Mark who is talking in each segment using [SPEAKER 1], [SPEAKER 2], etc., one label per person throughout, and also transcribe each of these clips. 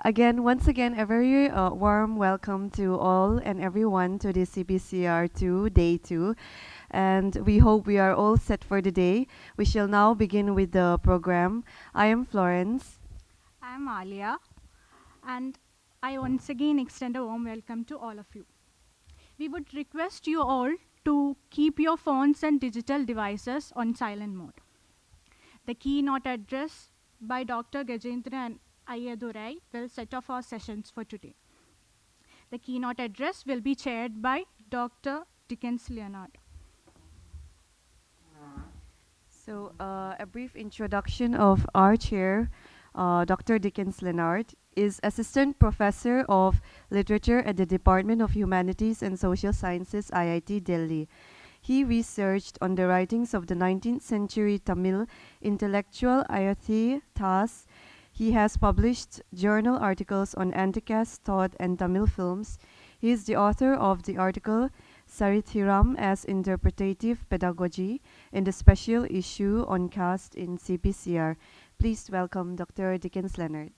[SPEAKER 1] Once again, a very warm welcome to all and everyone to the CPCR2 Day 2. And we hope we are all set for the day. We shall now begin with the program. I am Florence.
[SPEAKER 2] I'm Alia, and I once again extend a warm welcome to all of you. We would request you all to keep your phones and digital devices on silent mode. The keynote address by Dr. Gajendran Ayyathurai will set off our sessions for today. The keynote address will be chaired by Dr. Dickens Leonard.
[SPEAKER 1] So, a brief introduction of our chair, Dr. Dickens Leonard, is Assistant Professor of Literature at the Department of Humanities and Social Sciences, IIT Delhi. He researched on the writings of the 19th century Tamil intellectual Ayyathurai. He has published journal articles on anti-caste thought and Tamil films. He is the author of the article Sarithiram as Interpretative Pedagogy in the special issue on caste in CPCR. Please welcome Dr. Dickens Leonard.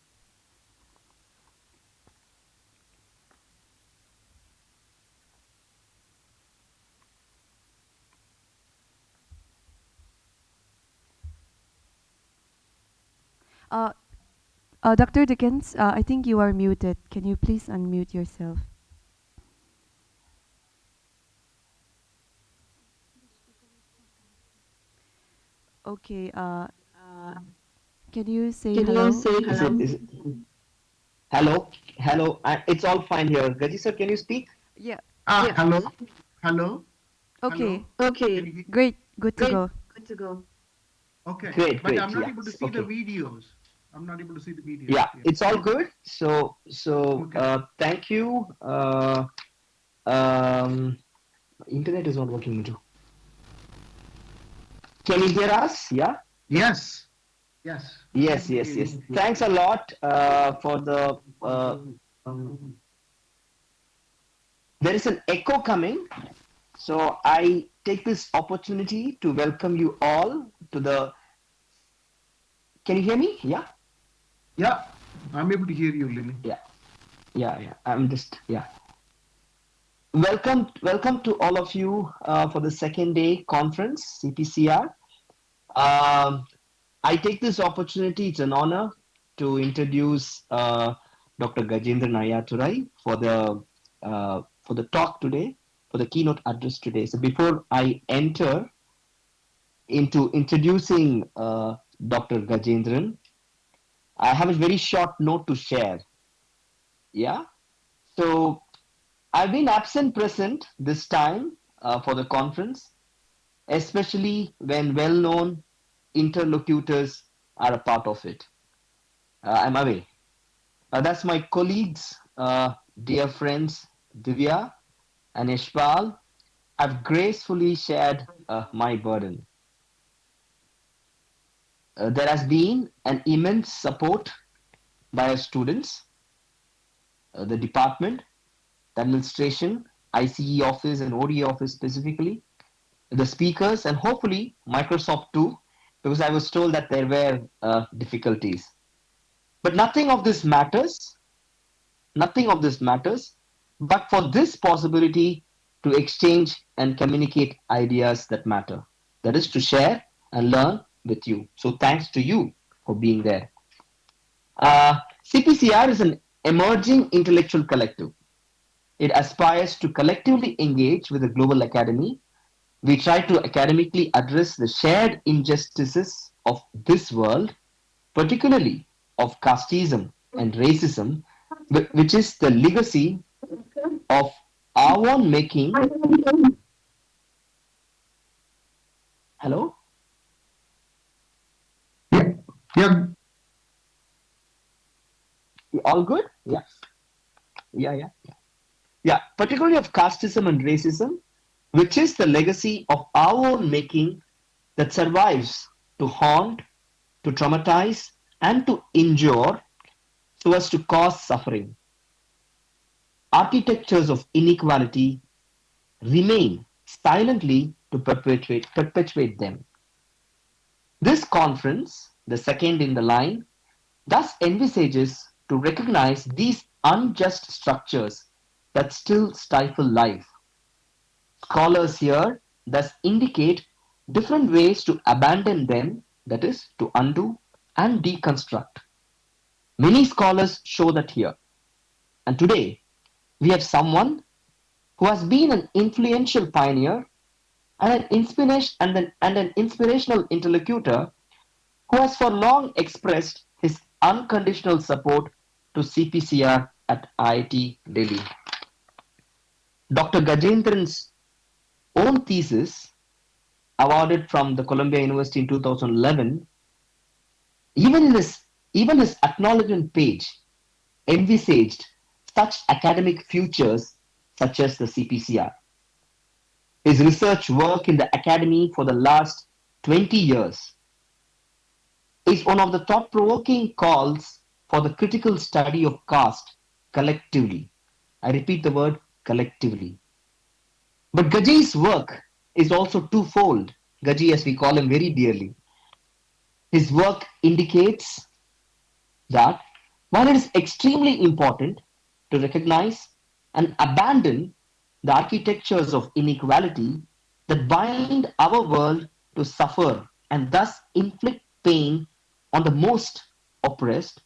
[SPEAKER 1] Uh, Dr. Dickens, I think you are muted. Can you please unmute yourself? Okay. Can you say
[SPEAKER 3] Can you
[SPEAKER 1] hello?
[SPEAKER 3] say hello? Hello? Hello? It's all fine here. Gaji sir, can you speak?
[SPEAKER 1] Yeah.
[SPEAKER 3] Yeah.
[SPEAKER 4] Hello, hello,
[SPEAKER 1] Okay.
[SPEAKER 4] hello.
[SPEAKER 3] Okay.
[SPEAKER 4] Can you hear?
[SPEAKER 1] Great. Good to
[SPEAKER 3] Great.
[SPEAKER 1] go.
[SPEAKER 3] Good to go.
[SPEAKER 4] Okay,
[SPEAKER 3] Great,
[SPEAKER 4] but
[SPEAKER 3] great.
[SPEAKER 4] I'm not
[SPEAKER 3] Yeah.
[SPEAKER 4] able to see the
[SPEAKER 3] Okay.
[SPEAKER 4] videos. I'm not able to see the videos.
[SPEAKER 3] Yeah,
[SPEAKER 4] Yeah.
[SPEAKER 3] it's all good. So
[SPEAKER 4] Okay.
[SPEAKER 3] thank you. Um internet is not working too. Can you hear us? Yeah?
[SPEAKER 4] Yes. Yes. I'm
[SPEAKER 3] Yes,
[SPEAKER 4] able to
[SPEAKER 3] yes,
[SPEAKER 4] hear
[SPEAKER 3] yes.
[SPEAKER 4] you.
[SPEAKER 3] Thanks a lot for the there is an echo coming. So I take this opportunity to welcome you all to the. Can you hear me? Yeah.
[SPEAKER 4] Yeah, I'm able to hear you, Lily.
[SPEAKER 3] Yeah. I'm just yeah. Welcome to all of you for the second day conference CPCR. I take this opportunity. It's an honor to introduce Dr. Gajendran Ayyathurai for the talk today, for the keynote address today. So before I enter into introducing Dr. Gajendran, I have a very short note to share. Yeah. So I've been absent present this time for the conference, especially when well known interlocutors are a part of it. I'm away. That's my colleagues, dear friends Divya and Ishpal, have gracefully shared my burden. There has been an immense support by our students, the department, the administration, ICE office, and ODE office specifically, the speakers, and hopefully Microsoft too, because I was told that there were difficulties. But nothing of this matters. Nothing of this matters, but for this possibility to exchange and communicate ideas that matter. That is to share and learn with you. So thanks to you for being there. CPCR is an emerging intellectual collective. It aspires to collectively engage with the global academy. We try to academically address the shared injustices of this world, particularly of casteism and racism, which is the legacy of our own making. Hello?
[SPEAKER 4] Yeah. Yeah.
[SPEAKER 3] All good? Yeah. Yeah. Particularly of casteism and racism, which is the legacy of our own making that survives to haunt, to traumatize, and to injure so as to cause suffering. Architectures of inequality remain silently to perpetuate them. This conference, the second in the line, thus envisages to recognize these unjust structures that still stifle life. Scholars here thus indicate different ways to abandon them, that is, to undo and deconstruct. Many scholars show that here. And today, we have someone who has been an influential pioneer and an inspirational interlocutor who has for long expressed his unconditional support to CPCR at IIT Delhi. Dr. Gajendran's own thesis, awarded from the Columbia University in 2011, even in his even his acknowledgement page envisaged such academic futures such as the CPCR. His research work in the academy for the last 20 years is one of the thought-provoking calls for the critical study of caste collectively. I repeat the word collectively. But Gaji's work is also twofold. Gaji, as we call him very dearly. His work indicates that while it is extremely important to recognize and abandon the architectures of inequality that bind our world to suffer and thus inflict pain on the most oppressed,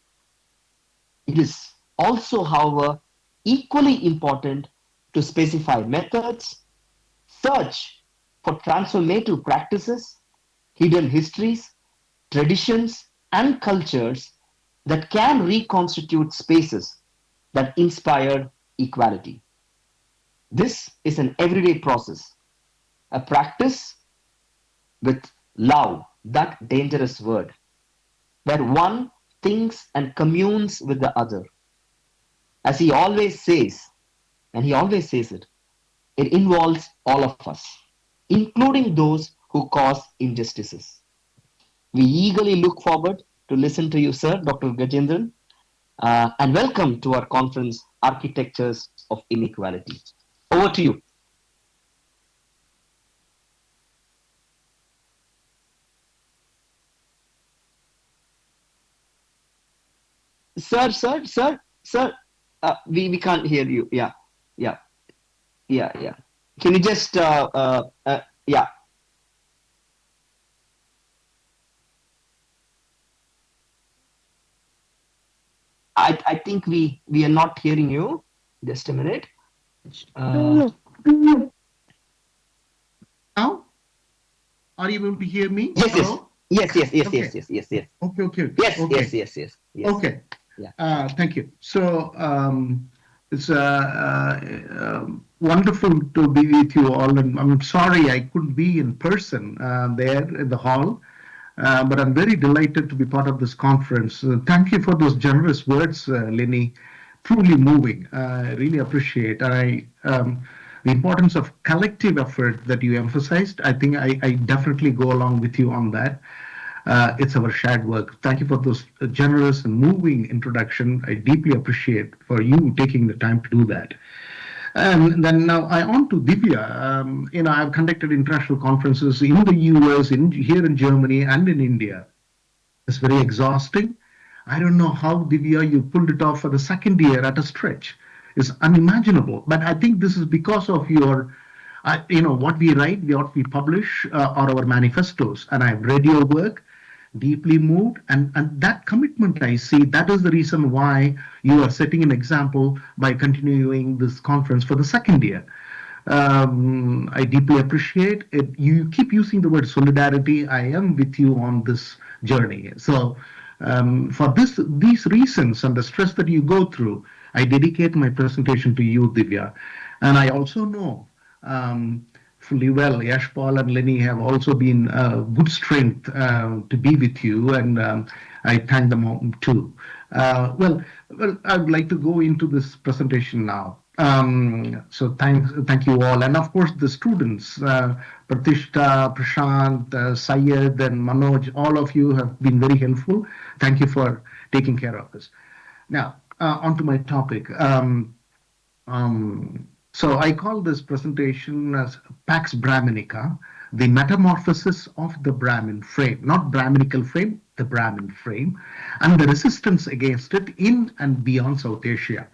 [SPEAKER 3] it is also, however, equally important to specify methods, search for transformative practices, hidden histories, traditions, and cultures that can reconstitute spaces that inspire equality. This is an everyday process, a practice with love, that dangerous word, where one thinks and communes with the other. As he always says, and he always says it involves all of us, including those who cause injustices. We eagerly look forward to listen to you, sir, Dr. Gajendran, and welcome to our conference, Architectures of Inequality. Over to you. Sir, we can't hear you. Yeah. Can you just, yeah. I think we are not hearing you. Just a minute.
[SPEAKER 4] Now, are you able to hear me?
[SPEAKER 3] Yes.
[SPEAKER 4] Hello?
[SPEAKER 3] Yes.
[SPEAKER 4] Okay.
[SPEAKER 3] Okay. Yes.
[SPEAKER 4] Okay.
[SPEAKER 3] Yeah.
[SPEAKER 4] Thank you. So it's wonderful to be with you all, and I'm sorry I couldn't be in person there in the hall. But I'm very delighted to be part of this conference. Thank you for those generous words, Lenny. Truly moving. I really appreciate. The importance of collective effort that you emphasized. I think I definitely go along with you on that. It's our shared work. Thank you for those generous and moving introduction. I deeply appreciate for you taking the time to do that. And then now I on to Divya. I've conducted international conferences in the US, here in Germany, and in India. It's very exhausting. I don't know how, Divya, you pulled it off for the second year at a stretch. It's unimaginable. But I think this is because of your, what we write, what we publish, are our manifestos. And I've read your work, deeply moved, and that commitment I see, that is the reason why you are setting an example by continuing this conference for the second year. I deeply appreciate it. You keep using the word solidarity. I am with you on this journey. So for these reasons and the stress that you go through, I dedicate my presentation to you, Divya. And I also know fully well, Yashpal and Lenny have also been good strength to be with you, and I thank them all too. Well, I'd like to go into this presentation now. So thank you all, and of course the students, Pratishta, Prashant, Syed, and Manoj. All of you have been very helpful. Thank you for taking care of this. Now, on to my topic. So I call this presentation as Pax Brahminica, the metamorphosis of the Brahmin frame, not brahminical frame, the Brahmin frame, and the resistance against it in and beyond South Asia.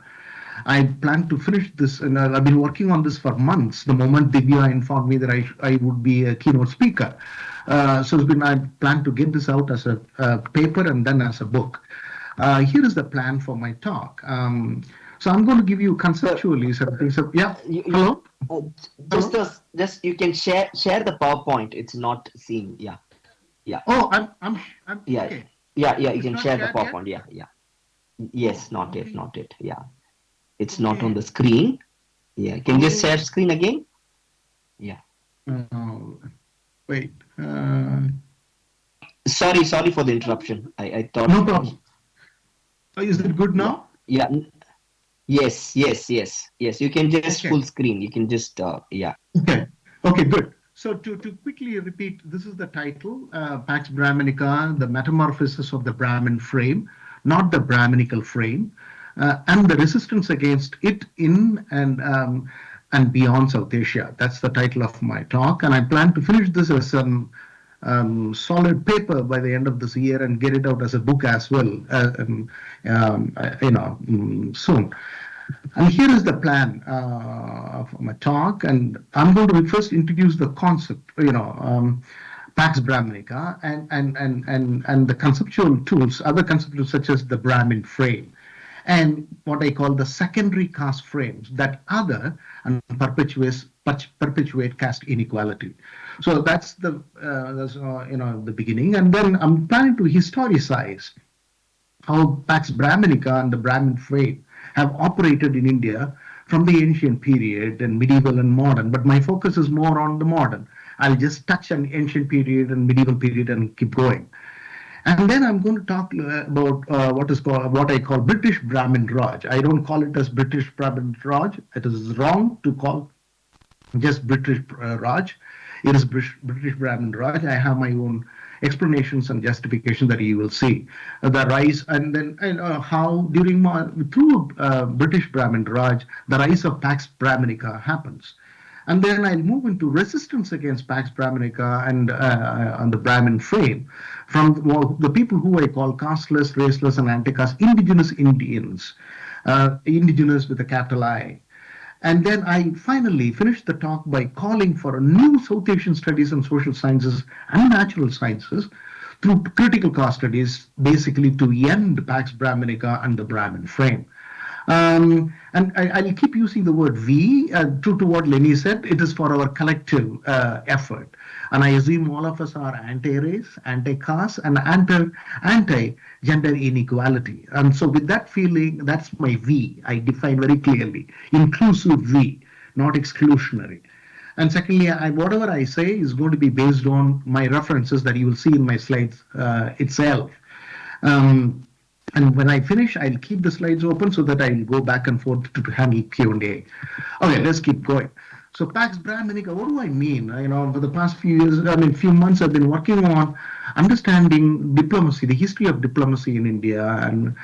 [SPEAKER 4] I plan to finish this, and I've been working on this for months. The moment Divya informed me that I would be a keynote speaker, I plan to get this out as a paper and then as a book. Here is the plan for my talk. So I'm going to give you conceptually some things. Yeah. Hello.
[SPEAKER 3] Just you can share the PowerPoint. It's not seen. Yeah.
[SPEAKER 4] Oh, I'm
[SPEAKER 3] yeah.
[SPEAKER 4] Okay.
[SPEAKER 3] Yeah. You
[SPEAKER 4] It's
[SPEAKER 3] can
[SPEAKER 4] not
[SPEAKER 3] share the
[SPEAKER 4] shared
[SPEAKER 3] PowerPoint.
[SPEAKER 4] yet?
[SPEAKER 3] Yeah. Yes,
[SPEAKER 4] Oh,
[SPEAKER 3] not
[SPEAKER 4] okay.
[SPEAKER 3] yet. Yeah. It's not on
[SPEAKER 4] Okay.
[SPEAKER 3] the screen. Yeah. Can you just share screen again? Yeah.
[SPEAKER 4] Wait.
[SPEAKER 3] Sorry for the interruption. I thought.
[SPEAKER 4] No problem. Is it good
[SPEAKER 3] Yeah.
[SPEAKER 4] now?
[SPEAKER 3] Yeah. Yes. You can just
[SPEAKER 4] Okay.
[SPEAKER 3] full screen. You can just yeah.
[SPEAKER 4] Okay, good. So to quickly repeat, this is the title, Pax Brahminica, the metamorphosis of the Brahmin frame, not the Brahminical frame, and the resistance against it in and beyond South Asia. That's the title of my talk, and I plan to finish this as some solid paper by the end of this year and get it out as a book as well, soon. And here is the plan of my talk, and I'm going to first introduce the concept, Pax Brahminica, and the conceptual tools, other conceptual such as the Brahmin frame, and what I call the secondary caste frames that other and perpetuate caste inequality. So that's the beginning, and then I'm planning to historicize how Pax Brahminica and the Brahmin frame have operated in India from the ancient period and medieval and modern. But my focus is more on the modern. I'll just touch on ancient period and medieval period and keep going. And then I'm going to talk about what I call British Brahmin Raj. I don't call it as British Brahmin Raj. It is wrong to call just British Raj. It is British Brahmin Raj. I have my own explanations and justification that you will see. The rise and then how through British Brahmin Raj, the rise of Pax Brahminica happens. And then I'll move into resistance against Pax Brahminica and on the Brahmin frame from the people who I call casteless, raceless, and anti-caste indigenous Indians, indigenous with a capital I. And then I finally finished the talk by calling for a new South Asian studies and social sciences and natural sciences through critical caste studies, basically to end Pax Brahminica and the Brahmin frame. And I'll keep using the word we, true to what Lenny said, it is for our collective effort. And I assume all of us are anti-race, anti-caste, and anti-gender inequality. And so with that feeling, that's my we. I define very clearly, inclusive we, not exclusionary. And secondly, whatever I say is going to be based on my references that you will see in my slides itself. And when I finish, I'll keep the slides open so that I'll go back and forth to handle Q&A. Okay, let's keep going. So Pax Brahminica, what do I mean? For the past few months, I've been working on understanding diplomacy, the history of diplomacy in India, and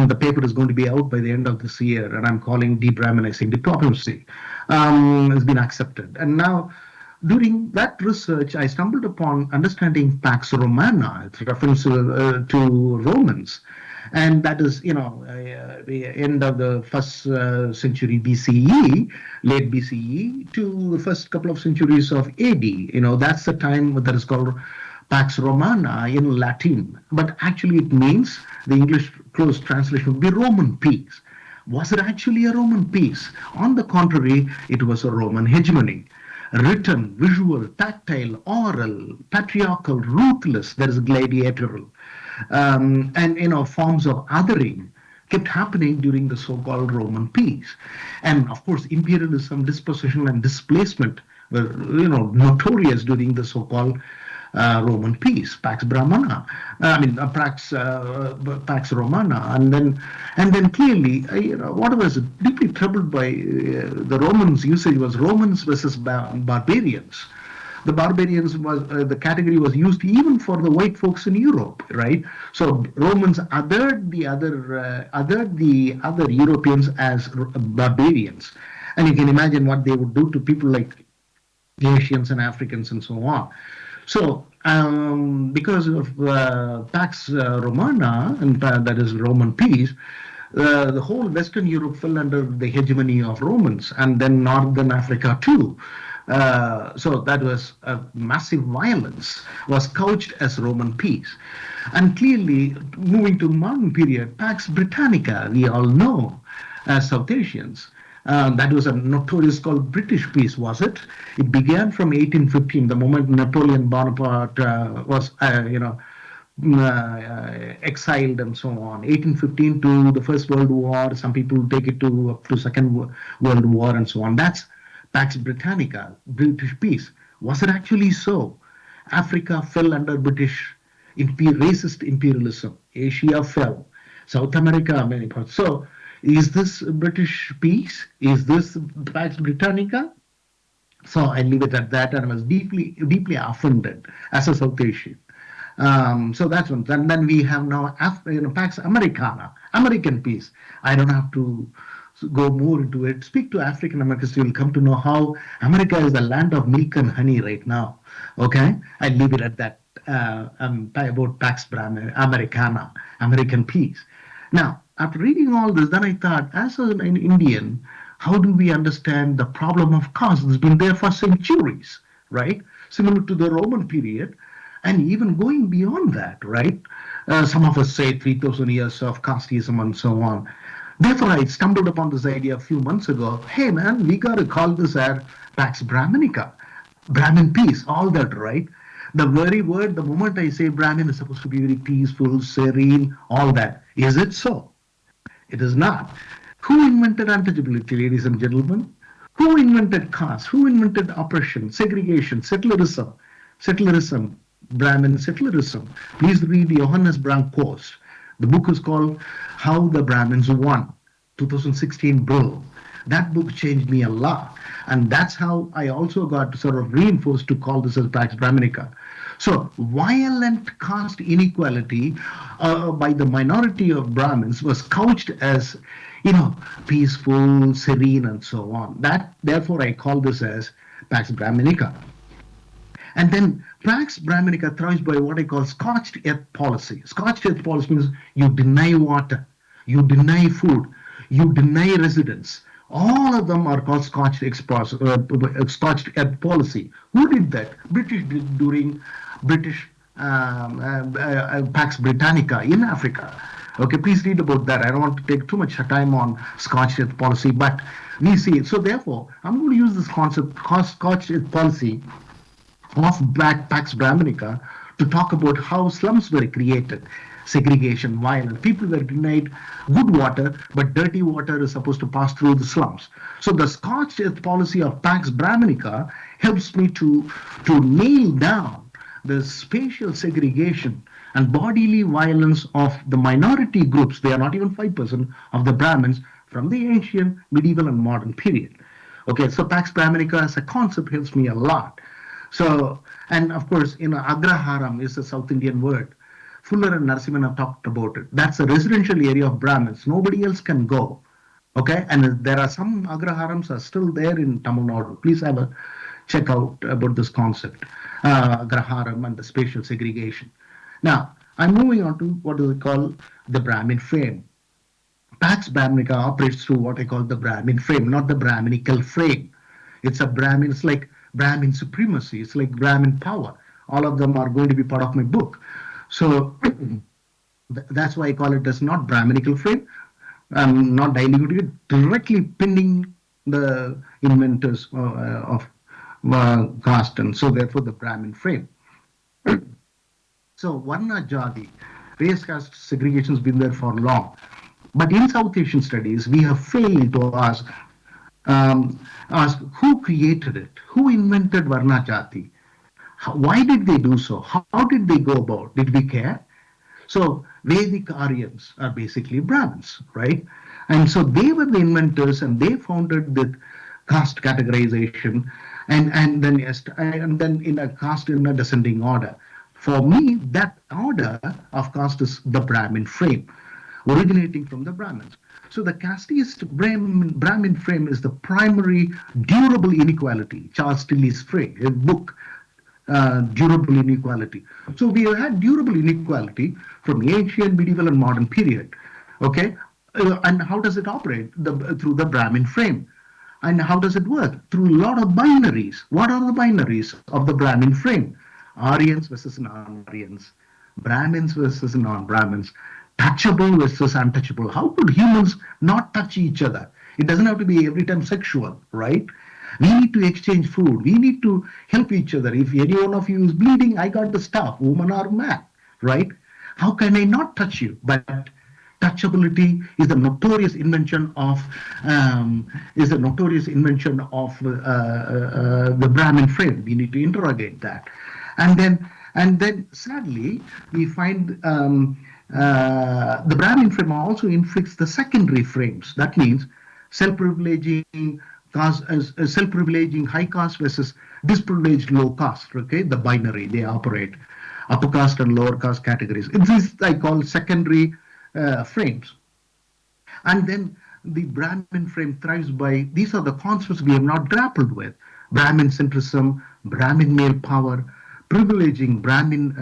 [SPEAKER 4] the paper is going to be out by the end of this year, and I'm calling de-Brahminizing diplomacy. Has been accepted. And now, during that research, I stumbled upon understanding Pax Romana. It's a reference to Romans. And that is, the end of the first century BCE, late BCE, to the first couple of centuries of AD. That's the time that is called Pax Romana in Latin. But actually it means, the English close translation would be Roman peace. Was it actually a Roman peace? On the contrary, it was a Roman hegemony. Written, visual, tactile, oral, patriarchal, ruthless, that is gladiatorial. And forms of othering kept happening during the so-called Roman peace. And of course, imperialism, dispossession, and displacement were notorious during the so-called Roman peace, Pax Brahmana. Pax Romana, and then clearly, what was deeply troubled by the Romans' usage was Romans versus barbarians. The barbarians the category was used even for the white folks in Europe, right? So Romans othered the other Europeans as barbarians, and you can imagine what they would do to people like Asians and Africans and so on. So because of Pax Romana, and that is Roman peace, the whole Western Europe fell under the hegemony of Romans, and then Northern Africa too. So that was a massive violence, was couched as Roman peace. And clearly, moving to modern period, Pax Britannica, we all know as South Asians. That was a notorious called British peace, was it? It began from 1815, the moment Napoleon Bonaparte was, exiled and so on. 1815 to the First World War. Some people take it to up to Second World War and so on. That's Pax Britannica, British peace. Was it actually so? Africa fell under British racist imperialism. Asia fell. South America, many parts. So, is this British peace? Is this Pax Britannica? So I leave it at that, and I was deeply, deeply offended as a South Asian. So that's one. And then we have now Pax Americana, American peace. I don't have to go more into it. Speak to African Americans, you'll come to know how America is the land of milk and honey right now. Okay, I leave it at that. About Pax Americana, American peace. Now, after reading all this, then I thought, as an Indian, how do we understand the problem of caste? It's been there for centuries, right? Similar to the Roman period, and even going beyond that, right? Some of us say 3,000 years of casteism and so on. Therefore, I stumbled upon this idea a few months ago. Hey, man, we got to call this our Pax Brahminica, Brahmin peace, all that, right? The very word, the moment I say Brahmin is supposed to be very peaceful, serene, all that. Is it so? It is not. Who invented untouchability, ladies and gentlemen? Who invented caste? Who invented oppression, segregation, settlerism? Settlerism, Brahmin settlerism. Please read Johannes Branco's. The book is called How the Brahmins Won, 2016 Bull. That book changed me a lot. And that's how I also got sort of reinforced to call this as Pax Brahminica. So violent caste inequality by the minority of Brahmins was couched as, peaceful, serene, and so on. That, therefore, I call this as Pax Brahminica. And then Pax Brahminica thrives by what I call scorched earth policy. Scorched earth policy means you deny water, you deny food, you deny residence. All of them are called scorched earth policy. Who did that? British did during British Pax Britannica in Africa. Okay, please read about that. I don't want to take too much time on scorched earth policy, but we see it. So therefore, I'm going to use this concept, scorched earth policy of Pax Brahminica, to talk about how slums were created, segregation, violence. People were denied good water, but dirty water is supposed to pass through the slums. So the scorched earth policy of Pax Brahminica helps me to nail down the spatial segregation and bodily violence of the minority groups. They are not even 5% of the Brahmins from the ancient, medieval, and modern period. Okay, so Pax Brahminica as a concept helps me a lot. So, and of course, Agraharam is a South Indian word. Fuller and Narasimhan have talked about it. That's a residential area of Brahmins. Nobody else can go. Okay, and there are some Agraharams are still there in Tamil Nadu. Please have a check out about this concept, Agraharam and the spatial segregation. Now, I'm moving on to what is called the Brahmin frame. Pax Brahminica operates through what I call the Brahmin frame, not the Brahminical frame. It's a Brahmin, it's like Brahmin supremacy, it's like Brahmin power. All of them are going to be part of my book. So that's why I call it as not Brahminical frame. I'm not diluting it, directly pinning the inventors of caste, and so therefore the Brahmin frame. So Varna Jati, race caste segregation has been there for long. But in South Asian studies, we have failed to ask who created it, who invented Varna Jati, why did they do so, how did they go about, did we care? So Vedic Aryans are basically Brahmins, right? And so they were the inventors, and they founded the caste categorization, and then in a caste in a descending order. For me, that order of caste is the Brahmin frame, originating from the Brahmins. So the casteist Brahmin frame is the primary durable inequality. Charles Tilly's book, durable inequality. So we have had durable inequality from ancient, medieval, and modern period. Okay, and how does it operate? Through the Brahmin frame. And how does it work? Through a lot of binaries. What are the binaries of the Brahmin frame? Aryans versus non-Aryans, Brahmins versus non-Brahmins, touchable versus untouchable. How could humans not touch each other? It doesn't have to be every time sexual, right? We need to exchange food. We need to help each other. If any one of you is bleeding, I got the stuff, woman or man, right? How can I not touch you? But touchability is the notorious invention of the Brahmin frame. We need to interrogate that, and then sadly we find the Brahmin frame also inflicts the secondary frames. That means self-privileging self-privileging high caste versus disprivileged low caste. Okay, the binary they operate, upper caste and lower caste categories. This is I call secondary frames. And then the Brahmin frame thrives by, these are the concepts we have not grappled with: Brahmin centrism, Brahmin male power, privileging Brahmin,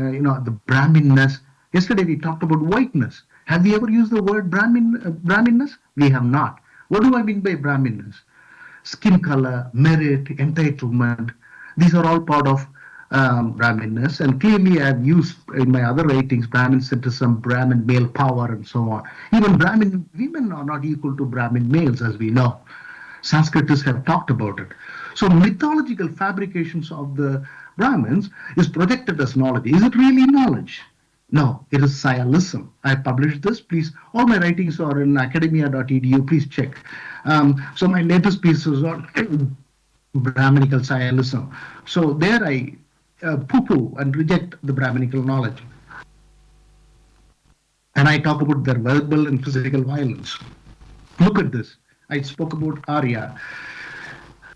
[SPEAKER 4] the Brahminness. Yesterday we talked about whiteness. Have we ever used the word Brahminness? We have not. What do I mean by Brahminness? Skin color, merit, entitlement. These are all part of Brahminness, and clearly I've used in my other writings Brahmin centrism, Brahmin male power, and so on. Even Brahmin women are not equal to Brahmin males, as we know. Sanskritists have talked about it. So mythological fabrications of the Brahmins is projected as knowledge. Is it really knowledge? No, it is scientism. I published this. Please, all my writings are in academia.edu. Please check. So my latest piece is on Brahminical scientism. So there I poo-poo and reject the Brahminical knowledge. And I talk about their verbal and physical violence. Look at this. I spoke about Arya.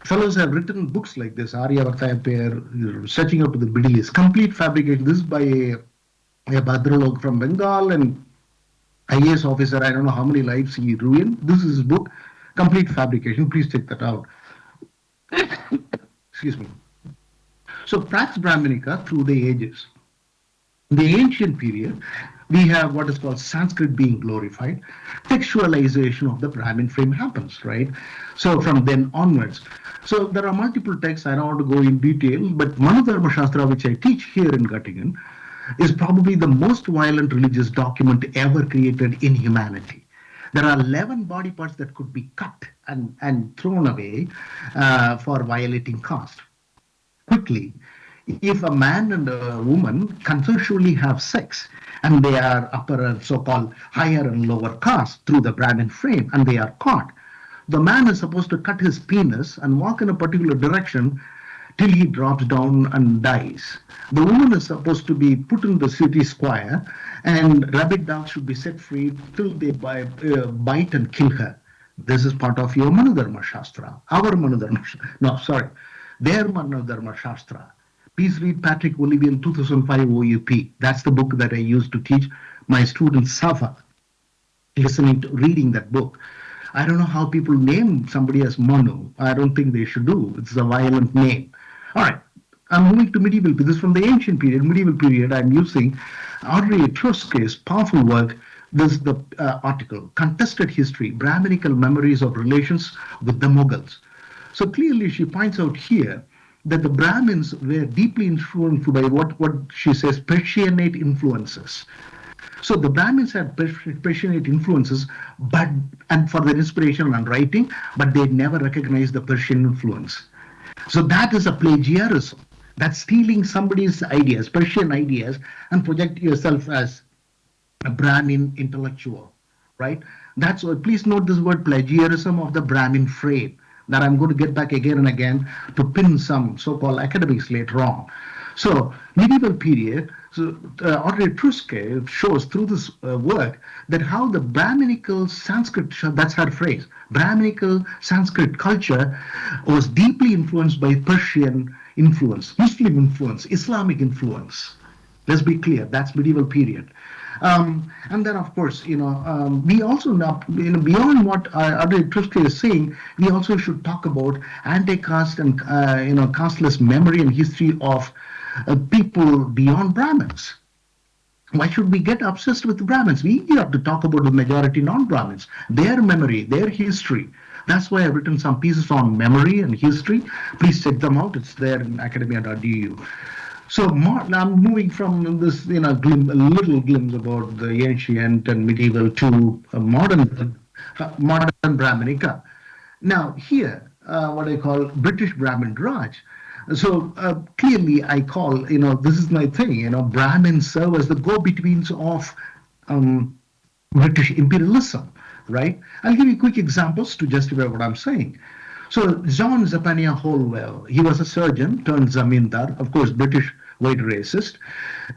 [SPEAKER 4] Fellows have written books like this, Arya Vartaya Pair, Searching Out to the Middle East, complete fabrication. This is by a Bhadralog from Bengal and IAS officer. I don't know how many lives he ruined. This is his book, complete fabrication. Please check that out. Excuse me. So Pax Brahminica through the ages. In the ancient period, we have what is called Sanskrit being glorified. Textualization of the Brahmin frame happens, right? So from then onwards. So there are multiple texts. I don't want to go in detail, but Manudharma Shastra, which I teach here in Göttingen, is probably the most violent religious document ever created in humanity. There are 11 body parts that could be cut and thrown away for violating caste. Quickly, if a man and a woman consensually have sex and they are upper and so-called higher and lower caste through the Brahmin frame and they are caught, the man is supposed to cut his penis and walk in a particular direction till he drops down and dies. The woman is supposed to be put in the city square and rabbit dogs should be set free till they bite and kill her. This is part of your Manudharma Shastra. Our Manudharma Shastra. No, sorry. Their Manudharma Shastra. Please read Patrick Olivian 2005 OUP. That's the book that I used to teach my students suffer reading that book. I don't know how people name somebody as Manu. I don't think they should do. It's a violent name. All right. I'm moving to medieval. This is from the ancient period, medieval period. I'm using Audrey Etrusque's powerful work. This is the article, Contested History, Brahminical Memories of Relations with the Mughals. So clearly she points out here that the Brahmins were deeply influenced by what she says, Persianate influences. So the Brahmins had Persianate influences, and for their inspiration and writing, but they never recognized the Persian influence. So that is a plagiarism. That's stealing somebody's ideas, Persian ideas, and project yourself as a Brahmin intellectual, right? That's why, please note this word plagiarism of the Brahmin frame, that I'm going to get back again and again to pin some so-called academics later on. So medieval period, so Audrey Etrusque shows through this work that how the Brahminical Sanskrit, that's her phrase, Brahminical Sanskrit culture was deeply influenced by Persian influence, Muslim influence, Islamic influence. Let's be clear, that's medieval period. And then, of course, we also now, beyond what Audrey Etrusque is saying, we also should talk about anti-caste and casteless memory and history of people beyond Brahmins. Why should we get obsessed with Brahmins? We have to talk about the majority non-Brahmins, their memory, their history. That's why I've written some pieces on memory and history. Please check them out. It's there in academia.edu. So I'm moving from this, a little glimpse about the ancient and medieval to modern Brahminica. Now here, what I call British Brahmin Raj. So clearly, I call this is my thing. Brahmins serve as the go-betweens of um, British imperialism, right? I'll give you quick examples to justify what I'm saying. So John Zephaniah Holwell, he was a surgeon turned zamindar, of course, British white racist,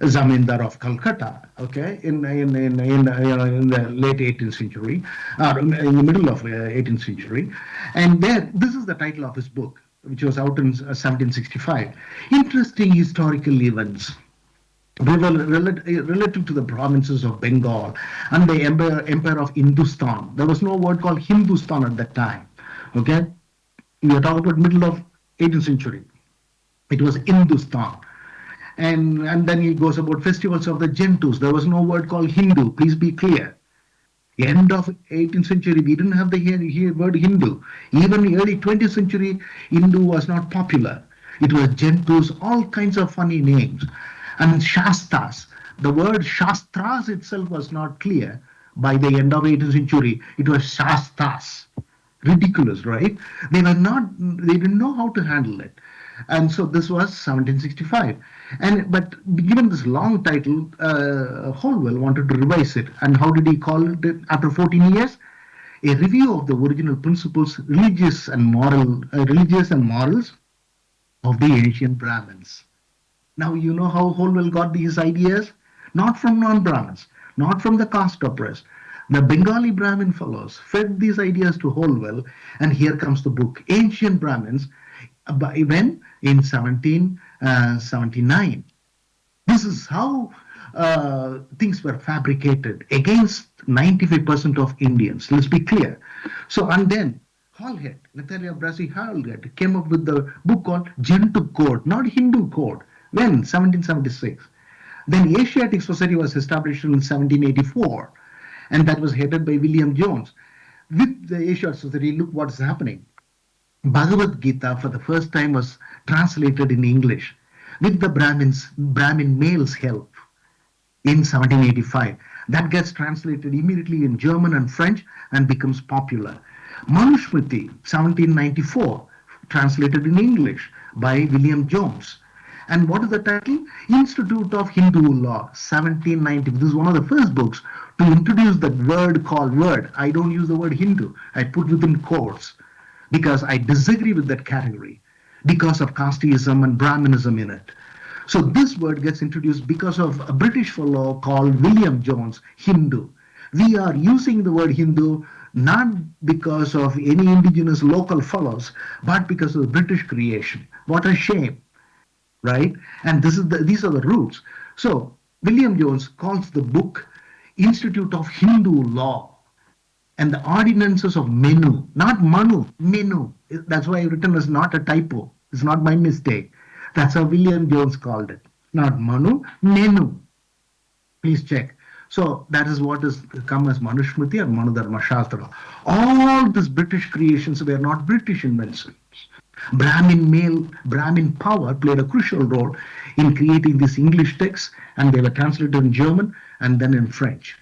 [SPEAKER 4] zamindar of Calcutta, okay, in the late 18th century, or in the middle of 18th century. And this is the title of his book, which was out in 1765. Interesting historical events relative to the provinces of Bengal and the empire of Hindustan. There was no word called Hindustan at that time. Okay, we are talking about middle of 18th century. It was Hindustan. And then he goes about festivals of the Gentus. There was no word called Hindu. Please be clear. End of 18th century, we didn't have the word Hindu. Even early 20th century, Hindu was not popular. It was Gentus, all kinds of funny names. And Shastas, the word Shastras itself was not clear. By the end of 18th century, it was Shastas. Ridiculous, right? They didn't know how to handle it. And so this was 1765. But given this long title, Holwell wanted to revise it. And how did he call it after 14 years? A review of the original principles, religious and morals of the ancient Brahmins. Now you know how Holwell got these ideas? Not from non-Brahmins, not from the caste oppressed. The Bengali Brahmin fellows fed these ideas to Holwell, and here comes the book, Ancient Brahmins, when in 1779. This is how things were fabricated against 95% of Indians. Let's be clear. So, and then Halhed, Nathalia Brassey Halhed, came up with the book called Gentoo Code, not Hindu Code. When? 1776. Then Asiatic Society was established in 1784, and that was headed by William Jones. With the Asiatic Society, look what's happening. Bhagavad Gita for the first time was translated in English with the Brahmin males' help in 1785. That gets translated immediately in German and French and becomes popular. Manusmriti, 1794, translated in English by William Jones. And what is the title? Institute of Hindu Law, 1790. This is one of the first books to introduce that word called word. I don't use the word Hindu. I put within quotes because I disagree with that category because of casteism and Brahminism in it. So this word gets introduced because of a British fellow called William Jones, Hindu. We are using the word Hindu not because of any indigenous local fellows, but because of the British creation. What a shame, right? And these are the roots. So William Jones calls the book Institute of Hindu Law. And the ordinances of Menu, not Manu, Menu. That's why I've written as not a typo. It's not my mistake. That's how William Jones called it. Not Manu, Menu. Please check. So that is what has come as Manusmriti and Manudharma Shastra. All these British creations were not British inventions. Brahmin power played a crucial role in creating these English texts, and they were translated in German and then in French.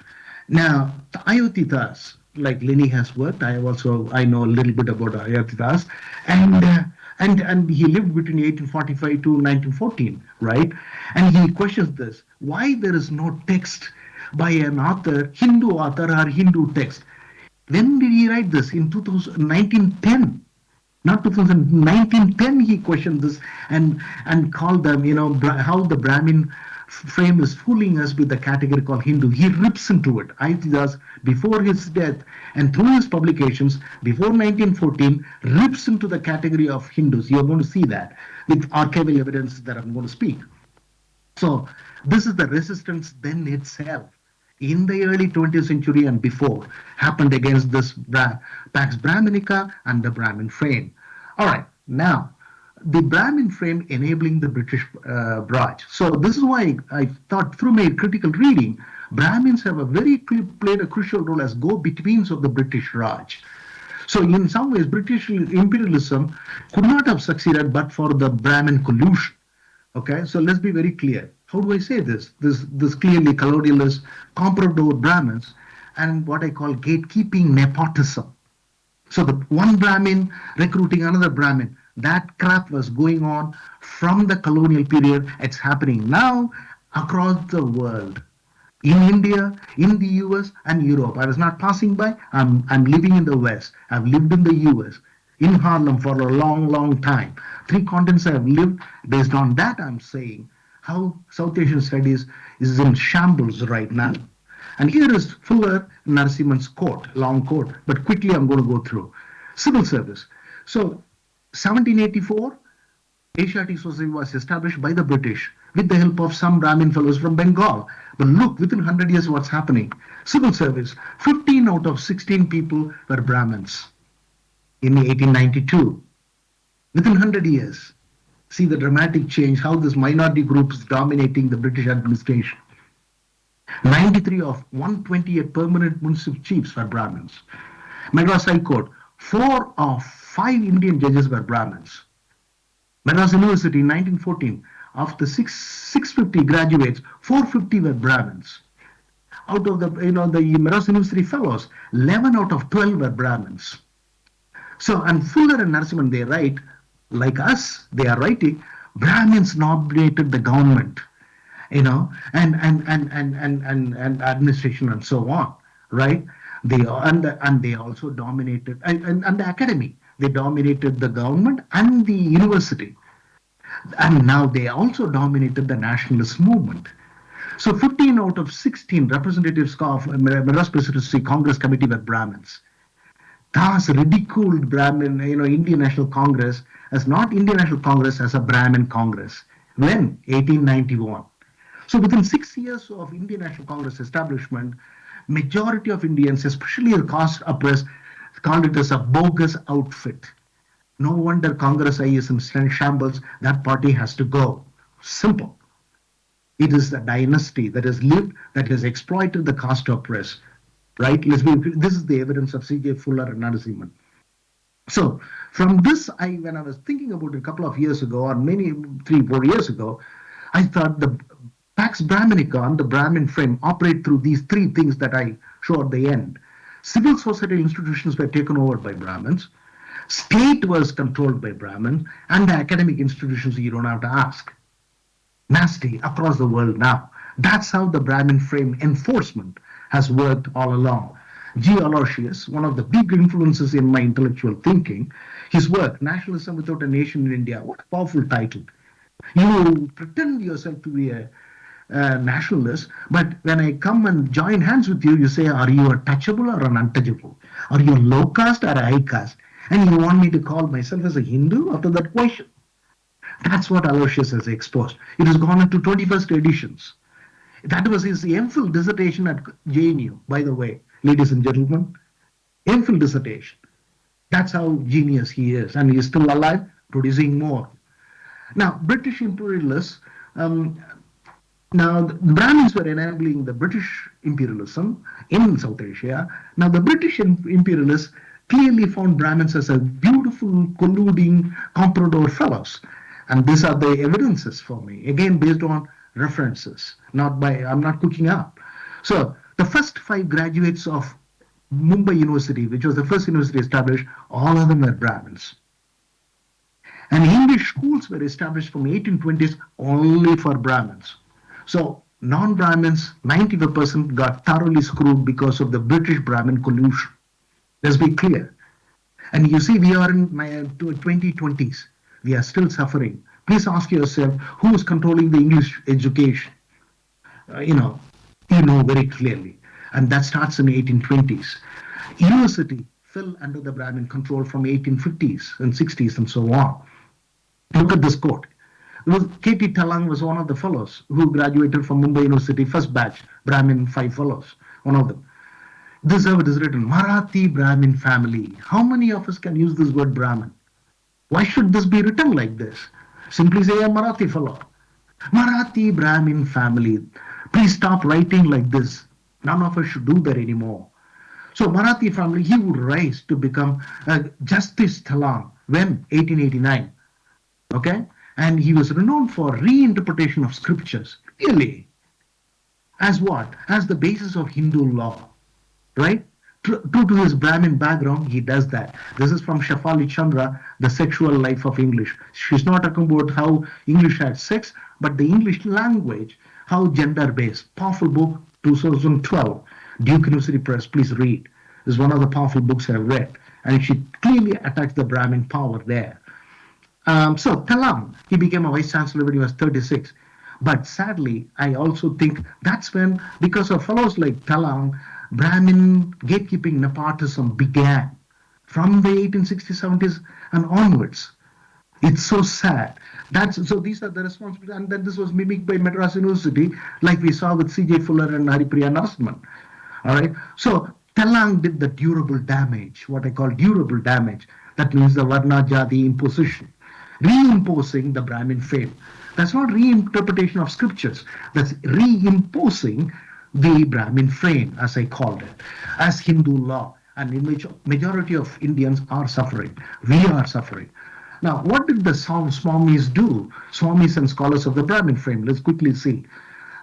[SPEAKER 4] Now, the Ayyathurais, like Lenny has worked, I know a little bit about Ayyathurais, and he lived between 1845 to 1914, right? And he questions this: why there is no text by an author, Hindu author or Hindu text? When did he write this? In 1910. Not 2000, 1910 he questioned this and called them, how the Brahmin frame is fooling us with the category called Hindu. He rips into it. Ayyathurais, before his death and through his publications, before 1914, rips into the category of Hindus. You're going to see that with archival evidence that I'm going to speak. So this is the resistance then itself in the early 20th century and before happened against this Pax Brahminica and the Brahmin frame. All right, now the Brahmin frame enabling the British Raj. So this is why I thought through my critical reading, Brahmins have a played a crucial role as go-betweens of the British Raj. So in some ways, British imperialism could not have succeeded but for the Brahmin collusion. Okay, so let's be very clear. How do I say this? This clearly colonialist comprador Brahmins and what I call gatekeeping nepotism. So the one Brahmin recruiting another Brahmin, that crap was going on from the colonial period. It's happening now across the world. In India, in the US, and Europe. I was not passing by. I'm living in the West. I've lived in the US, in Harlem for a long, long time. 3 continents I have lived. Based on that, I'm saying how South Asian studies is in shambles right now. And here is Fuller Narasimhan's quote, long quote, but quickly I'm going to go through. Civil service. So 1784, Asiatic Society was established by the British with the help of some Brahmin fellows from Bengal. But look, within 100 years, what's happening? Civil service, 15 out of 16 people were Brahmins in 1892. Within 100 years, see the dramatic change, how this minority group is dominating the British administration. 93 of 128 permanent municipal chiefs were Brahmins. Madras High Court, 4 of 5 Indian judges were Brahmins. Madras University in 1914, of the 650 graduates, 450 were Brahmins. Out of the Madras University fellows, 11 out of 12 were Brahmins. So, and Fuller and Narasimhan, they write, like us, they are writing, Brahmins nominated the government, and administration and so on, right? They also dominated and the academy. They dominated the government and the university. And now they also dominated the nationalist movement. So 15 out of 16 representatives of Madras Presidency Congress Committee were Brahmins. Thus ridiculed Brahmin, Indian National Congress as not Indian National Congress as a Brahmin Congress. When? 1891. So within 6 years of Indian National Congress establishment, majority of Indians, especially the caste oppressed, called it as a bogus outfit. No wonder Congress is in shambles. That party has to go. Simple. It is a dynasty that has lived, that has exploited the caste oppressed. Right? This is the evidence of C.J. Fuller and Narasimhan. So from this, when I was thinking about it a couple of years ago, or 3-4 years ago, I thought the Pax Brahminica and the Brahmin frame operate through these 3 things that I show at the end. Civil society institutions were taken over by Brahmins. State was controlled by Brahmins, and the academic institutions, you don't have to ask. Nasty across the world now. That's how the Brahmin frame enforcement has worked all along. G. Aloysius, one of the big influences in my intellectual thinking, his work, Nationalism Without a Nation in India, what a powerful title. You pretend yourself to be a nationalist, but when I come and join hands with you, you say, are you a touchable or an untouchable? Are you low caste or a high caste? And you want me to call myself as a Hindu after that question? That's what Aloysius has exposed. It has gone into 21st editions. That was his MPhil dissertation at JNU, by the way, ladies and gentlemen. MPhil dissertation. That's how genius he is. And he is still alive, producing more. Now, British imperialists, now the Brahmins were enabling the British imperialism in South Asia. Now, the British imperialists clearly found Brahmins as a beautiful, colluding, comprador fellows. And these are the evidences for me, again, based on references, I'm not cooking up. So the first 5 graduates of Mumbai University, which was the first university established, all of them were Brahmins. And English schools were established from 1820s only for Brahmins. So non-Brahmins, 95% got thoroughly screwed because of the British Brahmin collusion. Let's be clear. And you see, we are in 2020s. We are still suffering. Please ask yourself, who is controlling the English education? You know very clearly. And that starts in the 1820s. University fell under the Brahmin control from 1850s and 60s and so on. Look at this quote. K.T. Talang was one of the fellows who graduated from Mumbai University, first batch, Brahmin 5 fellows, one of them. This is written, Marathi Brahmin family. How many of us can use this word Brahmin? Why should this be written like this? Simply say a Marathi fellow. Marathi Brahmin family. Please stop writing like this. None of us should do that anymore. So Marathi family, he would rise to become Justice Talang when 1889. Okay, and he was renowned for reinterpretation of scriptures. Really, as what? As the basis of Hindu law, right? True to his Brahmin background, he does that. This is from Shafali Chandra, The Sexual Life of English. She's not talking about how English had sex, but the English language, how gender-based. Powerful book, 2012. Duke University Press, please read. This is one of the powerful books I've read. And she clearly attacks the Brahmin power there. So Talam, he became a vice chancellor when he was 36. But sadly, I also think that's when, because of fellows like Talam, Brahmin gatekeeping nepotism began from the 1860s, 70s and onwards. It's so sad. So these are the responsibilities, and then this was mimicked by Madras University, like we saw with C.J. Fuller and Haripriya Narasimhan. All right. So Telang did the durable damage, what I call durable damage. That means the Varna Jati imposition, reimposing the Brahmin faith. That's not reinterpretation of scriptures. That's reimposing the Brahmin frame, as I called it, as Hindu law, and in which majority of Indians are suffering. We are suffering. Now, what did the Swamis do? Swamis and scholars of the Brahmin frame. Let's quickly see.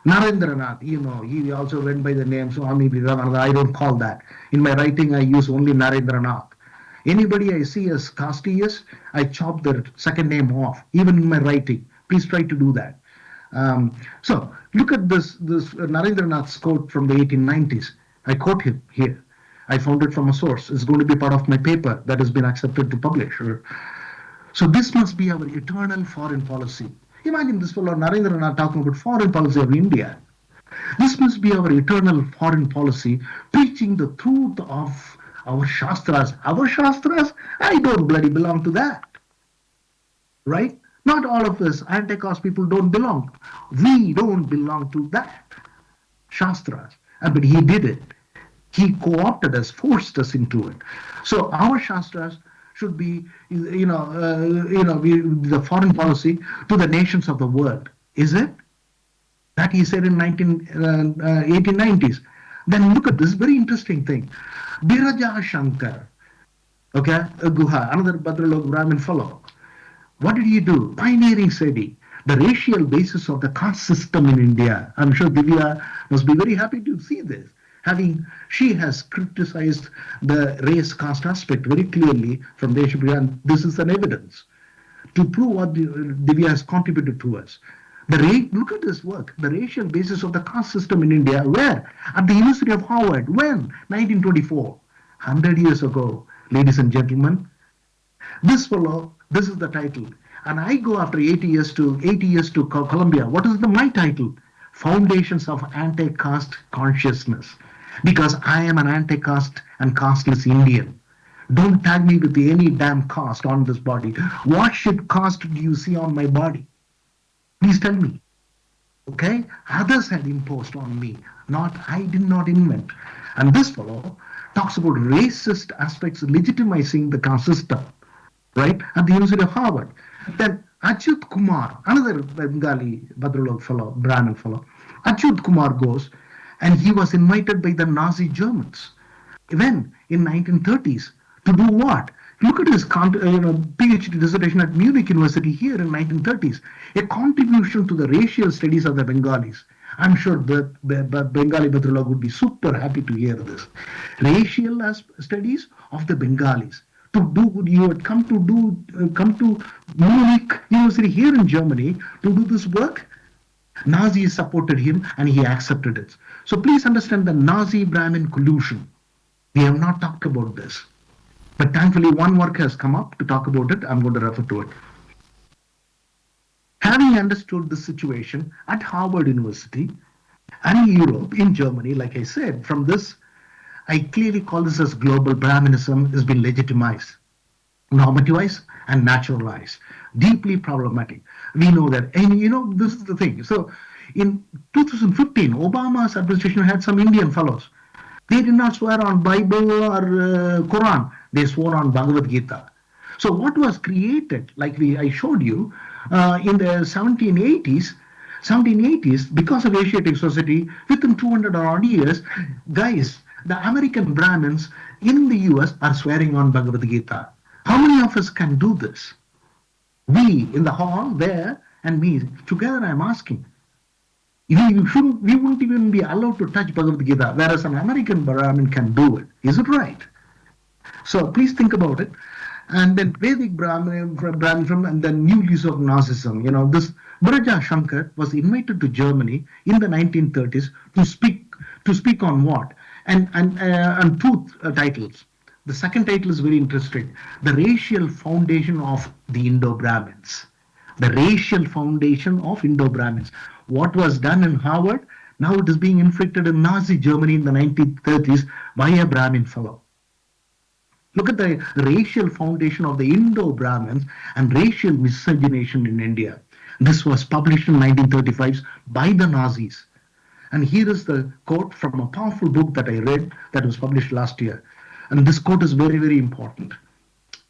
[SPEAKER 4] Narendranath, he also went by the name Swami Vivekananda. I don't call that. In my writing, I use only Narendranath. Anybody I see as casteist, I chop their second name off, even in my writing. Please try to do that. So look at this Narendranath's quote from the 1890s. I quote him here. I found it from a source. It's going to be part of my paper that has been accepted to publish. So this must be our eternal foreign policy. Imagine this fellow Narendranath talking about foreign policy of India. This must be our eternal foreign policy, preaching the truth of our Shastras. Our Shastras? I don't bloody belong to that. Right? Not all of us anti-caste people don't belong. We don't belong to that. Shastras. But he did it. He co-opted us, forced us into it. So our Shastras should be, the foreign policy to the nations of the world. Is it? That he said in 1890s. Then look at this very interesting thing. Biraja Shankar, okay, Guha, another Bhadralok Brahmin fellow. What did he do? Pioneering study, the racial basis of the caste system in India. I'm sure Divya must be very happy to see this. She has criticized the race caste aspect very clearly from the Asian, and this is an evidence to prove what Divya has contributed to us. Look at this work, the racial basis of the caste system in India. Where? At the University of Harvard. When? 1924. 100 years ago, ladies and gentlemen. This fellow, this is the title. And I go after 80 years to Columbia. What is my title? Foundations of Anti-Caste Consciousness. Because I am an anti-caste and casteless Indian. Don't tag me with any damn caste on this body. What shit caste do you see on my body? Please tell me. Okay? Others had imposed on me. I did not invent. And this fellow talks about racist aspects legitimizing the caste system, right? At the University of Harvard. Then Achyut Kumar, another Bengali Bhadralok fellow, Brahmin fellow. Achyut Kumar goes, and he was invited by the Nazi Germans. When? In 1930s. To do what? Look at his PhD dissertation at Munich University here in 1930s. A contribution to the racial studies of the Bengalis. I'm sure the Bengali Bhadralok would be super happy to hear this. Racial studies of the Bengalis. You had come to Munich University here in Germany to do this work. Nazis supported him and he accepted it. So please understand the Nazi Brahmin collusion. We have not talked about this. But thankfully, one work has come up to talk about it. I'm going to refer to it. Having understood the situation at Harvard University and in Europe, in Germany, like I said, from this, I clearly call this as global Brahminism has been legitimized, normativized, and naturalized. Deeply problematic. We know that, and this is the thing. So in 2015, Obama's administration had some Indian fellows. They did not swear on Bible or Quran. They swore on Bhagavad Gita. So what was created, like I showed you, in the 1780s, because of Asiatic society, within 200 odd years, guys, the American Brahmins in the US are swearing on Bhagavad Gita. How many of us can do this? We in the hall there and me together. I'm asking. We wouldn't even be allowed to touch Bhagavad Gita, whereas an American Brahmin can do it. Is it right? So please think about it. And then Vedic Brahmanism and then new lease of Nazism. This Braja Shankar was invited to Germany in the 1930s to speak on what? And two titles. The second title is very interesting. The racial foundation of the Indo-Brahmins. The racial foundation of Indo-Brahmins. What was done in Harvard, now it is being inflicted in Nazi Germany in the 1930s by a Brahmin fellow. Look at the racial foundation of the Indo-Brahmins and racial miscegenation in India. This was published in 1935 by the Nazis. And here is the quote from a powerful book that I read that was published last year. And this quote is very, very important.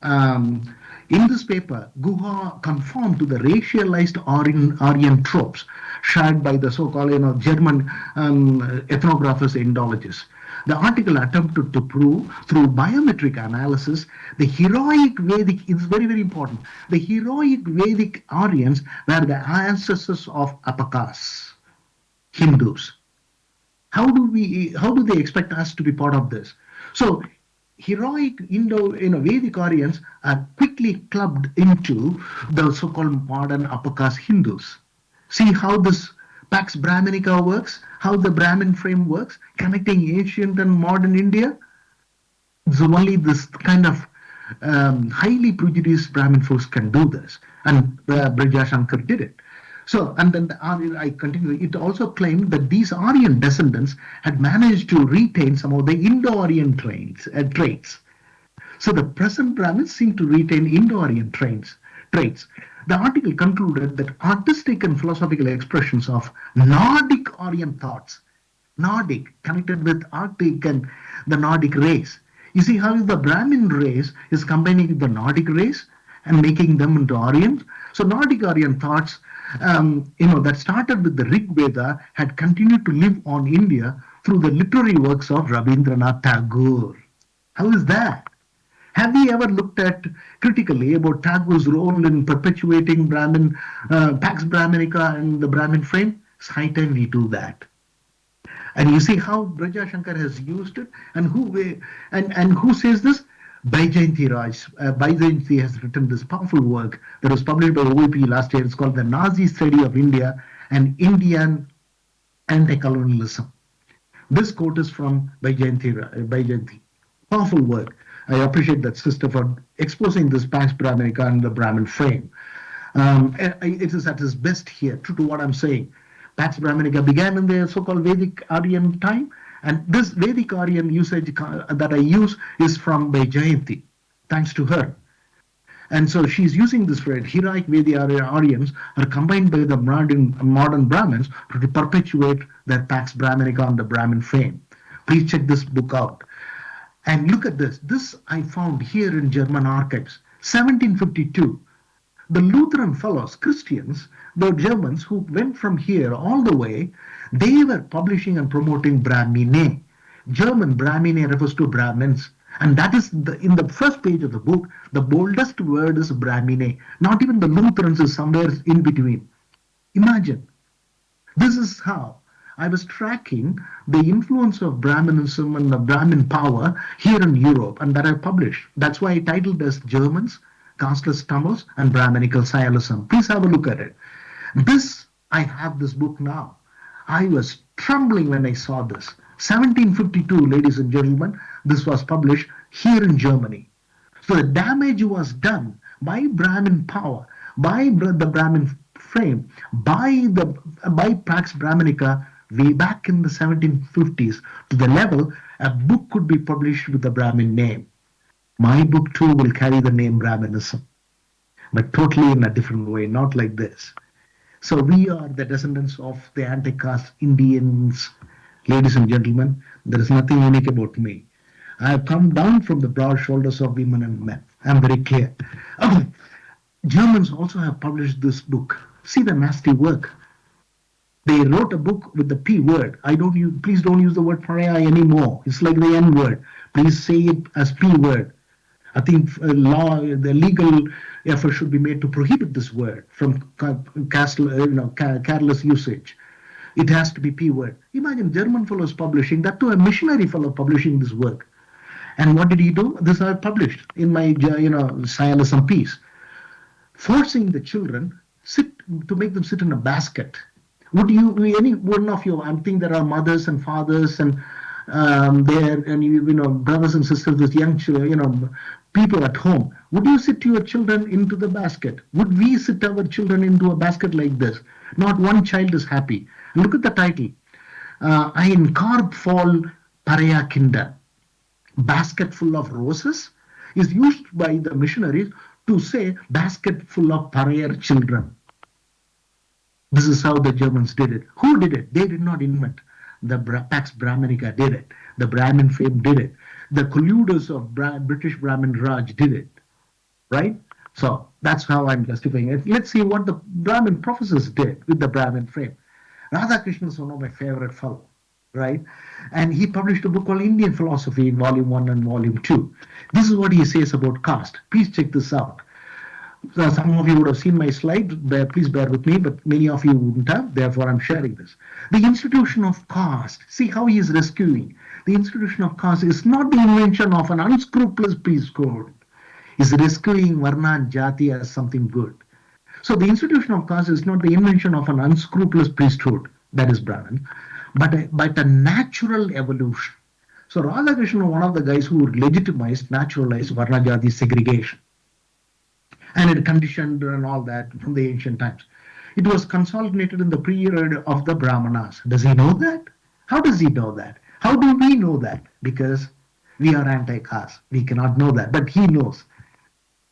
[SPEAKER 4] In this paper, Guha conformed to the racialized Aryan tropes shared by the so-called German ethnographers and Indologists. The article attempted to prove through biometric analysis the heroic Vedic, it's very, very important, the heroic Vedic Aryans were the ancestors of Apakas, Hindus. How do they expect us to be part of this? So heroic Vedic Aryans are quickly clubbed into the so-called modern Apakas Hindus. See how this Pax Brahminica works, how the Brahmin frame works, connecting ancient and modern India. So only this kind of highly prejudiced Brahmin folks can do this, and Braja Shankar did it. So, and then I continue. It also claimed that these Aryan descendants had managed to retain some of the Indo-Aryan traits. So the present Brahmins seem to retain Indo-Aryan traits. The article concluded that artistic and philosophical expressions of Nordic Aryan thoughts, Nordic, connected with Arctic and the Nordic race. You see how the Brahmin race is combining with the Nordic race and making them into Aryan. So Nordic Aryan thoughts, that started with the Rig Veda had continued to live on India through the literary works of Rabindranath Tagore. How is that? Have we ever looked at critically about Tagore's role in perpetuating Brahmin, Pax Brahminica and the Brahmin frame? It's high time we do that. And you see how Braja Shankar has used it, and who says this? Baijayanti has written this powerful work that was published by OEP last year. It's called The Nazi Study of India and Indian Anti-Colonialism. This quote is from Baijayanti. Powerful work. I appreciate that sister for exposing this Pax Brahminica and the Brahmin frame. It is at its best here, true to what I'm saying. Pax Brahminica began in the so-called Vedic Aryan time, and this Vedic Aryan usage that I use is from Baijayanti, thanks to her. And so she's using this phrase, heroic Vedic Aryans are combined by the modern Brahmins to perpetuate their Pax Brahminica on the Brahmin frame. Please check this book out. And look at this. This I found here in German archives, 1752. The Lutheran fellows, Christians, the Germans who went from here all the way, they were publishing and promoting Brahmine. German Brahmine refers to Brahmins. And that is in the first page of the book, the boldest word is Brahmine. Not even the Lutherans is somewhere in between. Imagine. This is how I was tracking the influence of Brahminism and the Brahmin power here in Europe, and that I published. That's why I titled as Germans, Casteless Tamils, and Brahminical Scientism. Please have a look at it. I have this book now. I was trembling when I saw this. 1752, ladies and gentlemen, this was published here in Germany. So the damage was done by Brahmin power, by the Brahmin frame, by Pax Brahminica way back in the 1750s, to the level a book could be published with the Brahmin name. My book too will carry the name Brahminism, but totally in a different way, not like this. So we are the descendants of the anti-caste Indians. Ladies and gentlemen, there is nothing unique about me. I have come down from the broad shoulders of women and men. I'm very clear. Okay. Germans also have published this book. See the nasty work. They wrote a book with the P word. I don't use, please don't use the word pariah anymore. It's like the N word. Please say it as P word. I think the legal effort should be made to prohibit this word from careless usage. It has to be P word. Imagine German fellows publishing that, to a missionary fellow publishing this work. And what did he do? This I published in my Sionism piece, forcing the children sit to make them sit in a basket. Would you, any one of you? I think there are mothers and fathers and there and brothers and sisters with young children, people at home. Would you sit your children into the basket? Would we sit our children into a basket like this? Not one child is happy. Look at the title. Ein Korb voll Pareakinder, basket full of roses, is used by the missionaries to say basket full of pariah children. This is how the Germans did it. Who did it? They did not invent. The Pax Brahminica did it. The Brahmin fame did it. The colluders of British Brahmin Raj did it. Right? So that's how I'm justifying it. Let's see what the Brahmin professors did with the Brahmin frame. Radhakrishnan is one of my favorite fellows, right? And he published a book called Indian Philosophy in Volume 1 and Volume 2. This is what he says about caste. Please check this out. Some of you would have seen my slide. Please bear with me, but many of you wouldn't have. Therefore, I'm sharing this. The institution of caste, see how he is rescuing. The institution of caste is not the invention of an unscrupulous priesthood. It's rescuing Varna and Jati as something good. So the institution of caste is not the invention of an unscrupulous priesthood, that is Brahmin, but a natural evolution. So Radhakrishnan, one of the guys who legitimized, naturalized Varna Jati segregation. And it conditioned and all that from the ancient times. It was consolidated in the period of the Brahmanas. Does he know that? How does he know that? How do we know that? Because we are anti-caste. We cannot know that, but he knows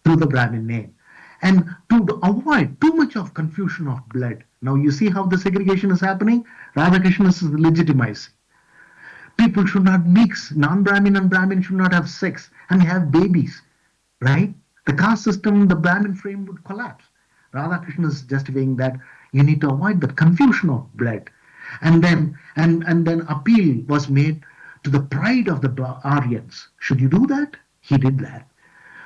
[SPEAKER 4] through the Brahmin name. And to avoid too much of confusion of blood. Now you see how the segregation is happening? Radhakrishnan is legitimizing. People should not mix. Non-Brahmin and Brahmin should not have sex and have babies, right? The caste system, the Brahmin frame would collapse. Radhakrishnan is justifying that you need to avoid the confusion of blood. And then appeal was made to the pride of the Aryans. Should you do that? He did that.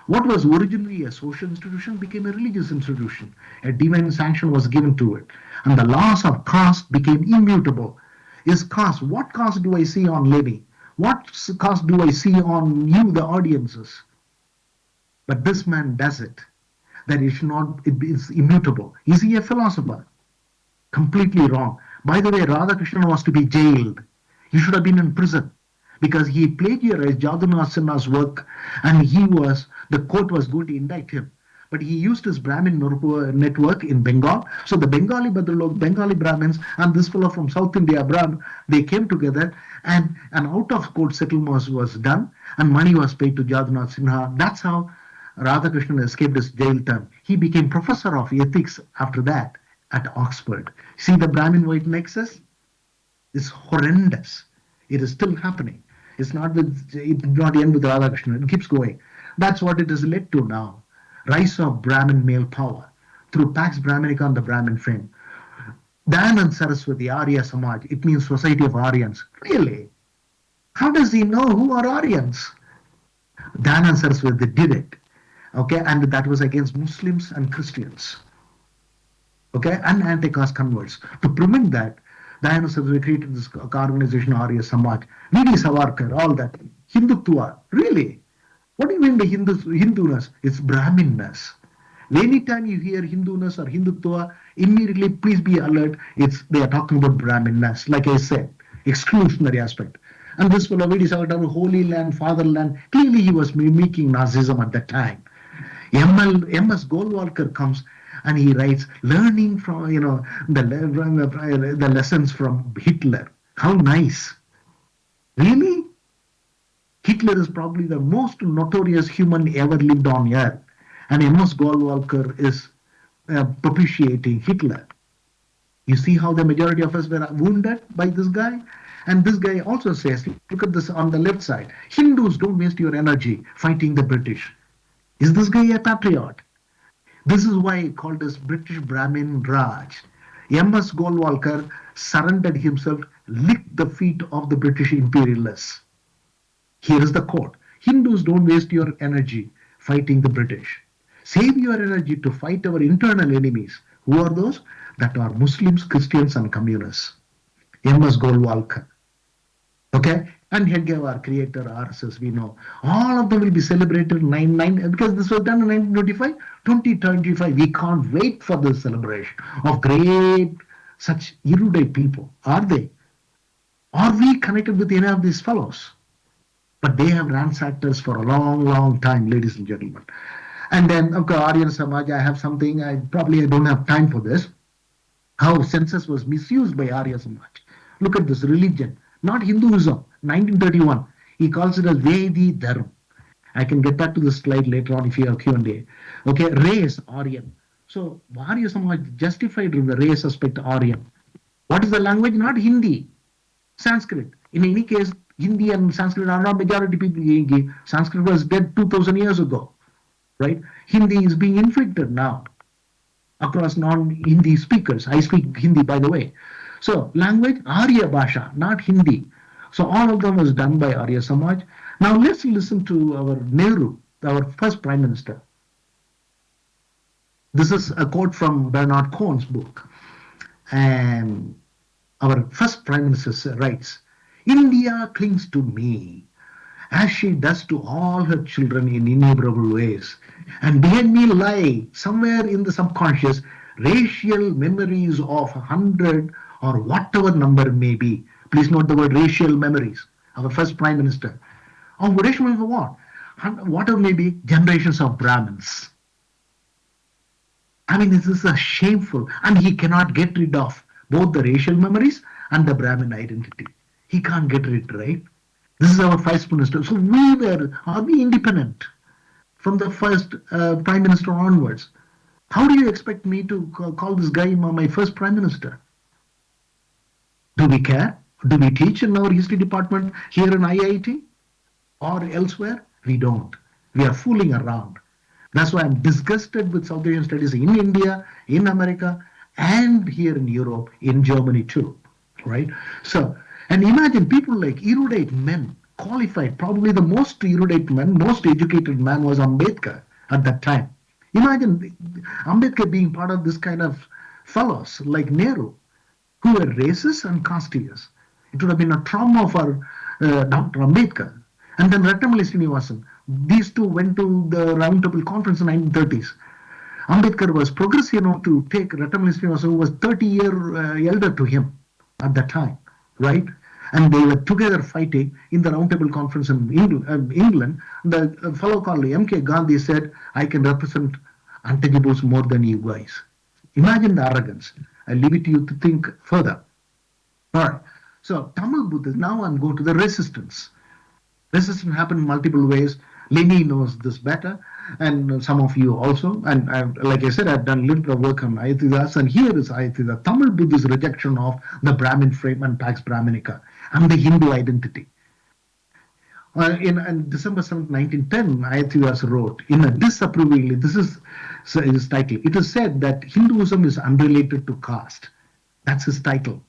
[SPEAKER 4] What was originally a social institution became a religious institution. A divine sanction was given to it. And the laws of caste became immutable. Is caste, what caste do I see on Levi? What caste do I see on you, the audiences? But this man does it. That it is immutable. Is he a philosopher? Completely wrong. By the way, Radhakrishnan was to be jailed. He should have been in prison because he plagiarized Jadunath Sinha's work, and the court was going to indict him. But he used his Brahmin network in Bengal. So the Bengali Brahmins and this fellow from South India, they came together, and an out-of-court settlement was done, and money was paid to Jadunath Sinha. That's how Radhakrishnan escaped his jail term. He became professor of ethics after that at Oxford. See the Brahmin-white nexus? It's horrendous. It is still happening. It did not end with Radhakrishnan. It keeps going. That's what it has led to now. Rise of Brahmin male power through Pax Brahminica and the Brahmin frame. Dayanand Saraswati, Arya Samaj, it means Society of Aryans. Really? How does he know who are Aryans? Dayanand Saraswati did it. Okay, and that was against Muslims and Christians. Okay, and anti-caste converts. To prevent that, Dayanand Saraswati created this organization, Arya Samaj. V.D. Savarkar, all that. Hindutva, really? What do you mean by Hinduness? It's Brahminness. Anytime you hear Hinduness or Hindutva, immediately please be alert. They are talking about Brahminness. Like I said, exclusionary aspect. And this fellow, V.D. Savarkar, Holy Land, Fatherland, clearly he was mimicking Nazism at that time. M.S. Golwalkar comes and he writes, learning from, the lessons from Hitler. How nice. Really? Hitler is probably the most notorious human ever lived on earth. And M.S. Golwalkar is propitiating Hitler. You see how the majority of us were wounded by this guy? And this guy also says, look at this on the left side, Hindus, don't waste your energy fighting the British. Is this guy a patriot? This is why called as British Brahmin Raj. M.S. Golwalkar surrendered himself, licked the feet of the British imperialists. Here is the quote: Hindus, don't waste your energy fighting the British. Save your energy to fight our internal enemies. Who are those? That are Muslims, Christians, and communists. M.S. Golwalkar. Okay? And Hedgewar, creator, RSS, we know. All of them will be celebrated 9 because this was done in 1925. 2025, we can't wait for the celebration of great, such erudite people. Are they? Are we connected with any of these fellows? But they have ransacked us for a long, long time, ladies and gentlemen. And then, okay, Aryan Samaj, I have something, I don't have time for this. How census was misused by Arya Samaj. Look at this religion, not Hinduism. 1931, he calls it as Vedi Dharma. I can get back to this slide later on if you have Q&A. Okay, race, Aryan. So Arya Samaj justified in the race aspect Aryan. What is the language? Not Hindi, Sanskrit. In any case, Hindi and Sanskrit are not majority people. Sanskrit was dead 2000 years ago, right? Hindi is being inflicted now across non-Hindi speakers. I speak Hindi, by the way. So language, Arya Bhasha, not Hindi. So all of them was done by Arya Samaj. Now let's listen to our Nehru, our first Prime Minister. This is a quote from Bernard Cohn's book. And our first Prime Minister writes, India clings to me as she does to all her children in innumerable ways. And behind me lie, somewhere in the subconscious, racial memories of 100 or whatever number may be. Please note the word racial memories. Our first Prime Minister. Of racial memories of what? Whatever may be, generations of Brahmins. I mean, this is a shameful, and he cannot get rid of both the racial memories and the Brahmin identity. He can't get rid, right? This is our Vice Minister. So are we independent from the first Prime Minister onwards? How do you expect me to call this guy my first Prime Minister? Do we care? Do we teach in our history department here in IIT or elsewhere? We don't. We are fooling around. That's why I'm disgusted with South Asian studies in India, in America, and here in Europe, in Germany too, right? So, and imagine people like erudite men, qualified, probably the most erudite man, most educated man was Ambedkar at that time. Imagine Ambedkar being part of this kind of fellows like Nehru, who were racist and casteist. It would have been a trauma for Dr. Ambedkar. And then Rattamali Srinivasan. These two went to the Round Table Conference in the 1930s. Ambedkar was progressive enough to take Rattamali Srinivasan, who was 30-year elder to him at that time, right? And they were together fighting in the Round Table Conference in England. The fellow called M.K. Gandhi said, I can represent untouchables more than you guys. Imagine the arrogance. I leave it to you to think further. All right. So Tamil Buddhists, now I'm going to the resistance. Resistance happened in multiple ways. Lenny knows this better, and some of you also. And like I said, I've done a little bit of work on Ayyathurai, and here is Ayyathurai, Tamil Buddhist rejection of the Brahmin frame and Pax Brahminica and the Hindu identity. In December 7, 1910, Ayyathurai wrote, in a disapprovingly, this is his title, it is said that Hinduism is unrelated to caste. That's his title.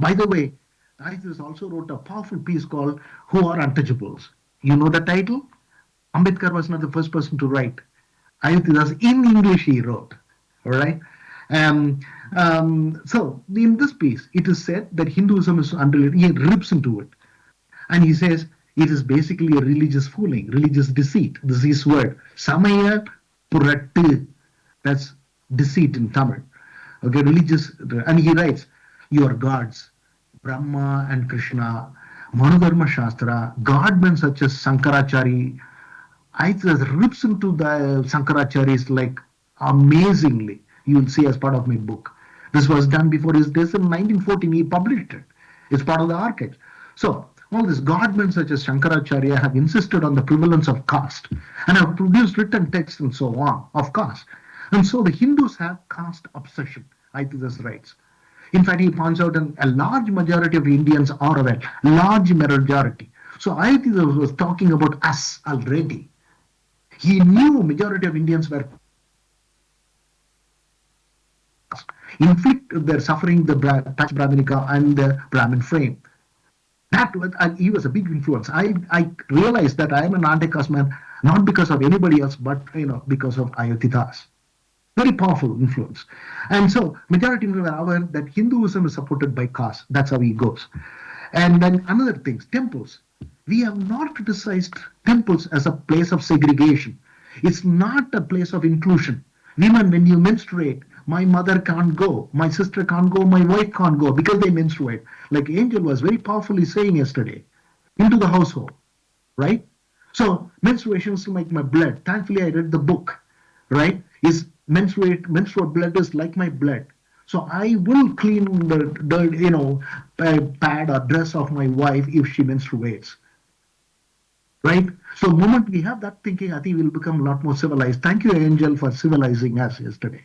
[SPEAKER 4] By the way, Ayyathurai also wrote a powerful piece called Who Are Untouchables. You know the title? Ambedkar was not the first person to write. Ayyathurai in English he wrote. All right. So in this piece, it is said that Hinduism is unrelated. He rips into it, and he says it is basically a religious fooling, religious deceit. This is his word. Samaya purattu. That's deceit in Tamil. Okay, religious. And he writes, your gods, Brahma and Krishna, Manudharma Shastra, godmen such as Sankarachari. I just rips into the Sankaracharis like amazingly. You will see as part of my book. This was done before his death in 1914. He published it. It's part of the archives. So all these godmen such as Shankaracharya have insisted on the prevalence of caste and have produced written texts and so on of caste. And so the Hindus have caste obsession, Ayyathurai writes. In fact, he points out a large majority of Indians are aware, large majority. So Ayyathurai was talking about us already. He knew majority of Indians were inflict their suffering the Pax Brahminica and the Brahmin frame. That was, and he was a big influence. I realized that I am an anti-caste man not because of anybody else, but because of Ayathitas. Very powerful influence. And so majority were aware that Hinduism is supported by caste. That's how he goes. And then another thing, temples. We have not criticized temples as a place of segregation. It's not a place of inclusion. Women, when you menstruate, my mother can't go, my sister can't go, my wife can't go because they menstruate. Like Angel was very powerfully saying yesterday, into the household, right? So menstruation is like my blood. Thankfully, I read the book, right? Is menstrual blood is like my blood. So I will clean the pad or dress of my wife if she menstruates, right? So the moment we have that thinking, I think we'll become a lot more civilized. Thank you, Angel, for civilizing us yesterday.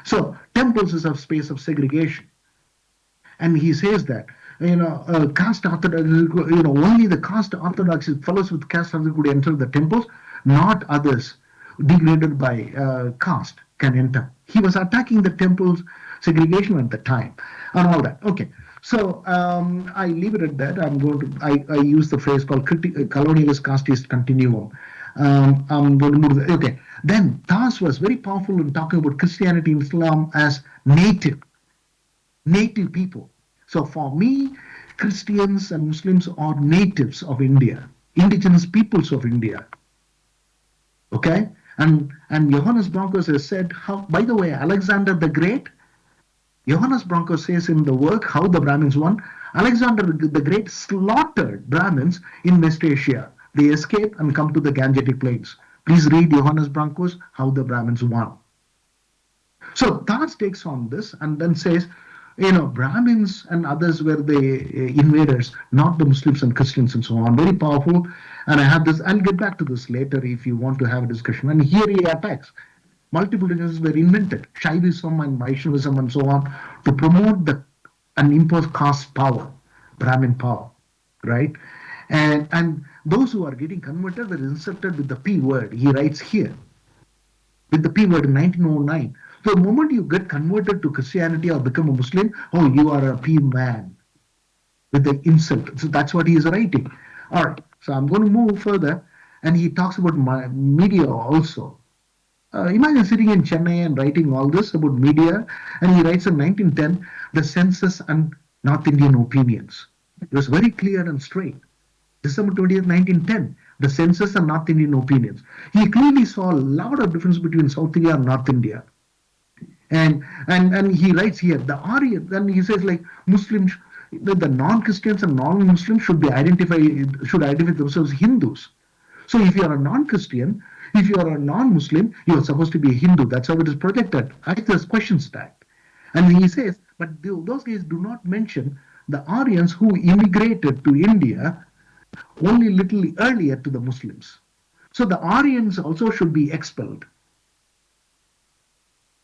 [SPEAKER 4] So temples is a space of segregation, and he says that caste orthodox, only the caste orthodox fellows with caste orthodox could enter the temples, not others degraded by caste can enter. He was attacking the temples segregation at the time and all that. Okay, so I leave it at that. I use the phrase called colonialist casteist continuum. I'm going to move. Okay, then Tas was very powerful in talking about Christianity and Islam as native people. So for me, Christians and Muslims are natives of India, indigenous peoples of India. Okay, and Johannes Broncos has said how. By the way, Alexander the Great, Johannes Broncos says in the work How the Brahmins Won, Alexander the Great slaughtered Brahmins in West Asia. They escape and come to the Gangetic Plains. Please read Johannes Broncos How the Brahmins Won. So Tas takes on this and then says, Brahmins and others were the invaders, not the Muslims and Christians and so on. Very powerful. And I have this, I'll get back to this later if you want to have a discussion. And here he attacks. Multiple religions were invented, Shaivism and Vaishnavism and so on, to promote and impose caste power, Brahmin power, right? And those who are getting converted were insulted with the P word. He writes here, with the P word in 1909. So the moment you get converted to Christianity or become a Muslim, oh, you are a P man, with the insult. So that's what he is writing. All right. So I'm going to move further, and he talks about media also. Imagine sitting in Chennai and writing all this about media, and he writes in 1910 the census and North Indian opinions. It was very clear and straight. December 20th, 1910, the census and North Indian opinions. He clearly saw a lot of difference between South India and North India. And he writes here, the Aryan, then he says like Muslims, the non-Christians and non-Muslims should identify themselves as Hindus. So if you are a non-Christian, if you are a non-Muslim, you are supposed to be a Hindu. That's how it is projected. There's questions tagged. And he says, but those guys do not mention the Aryans who immigrated to India only little earlier to the Muslims. So the Aryans also should be expelled.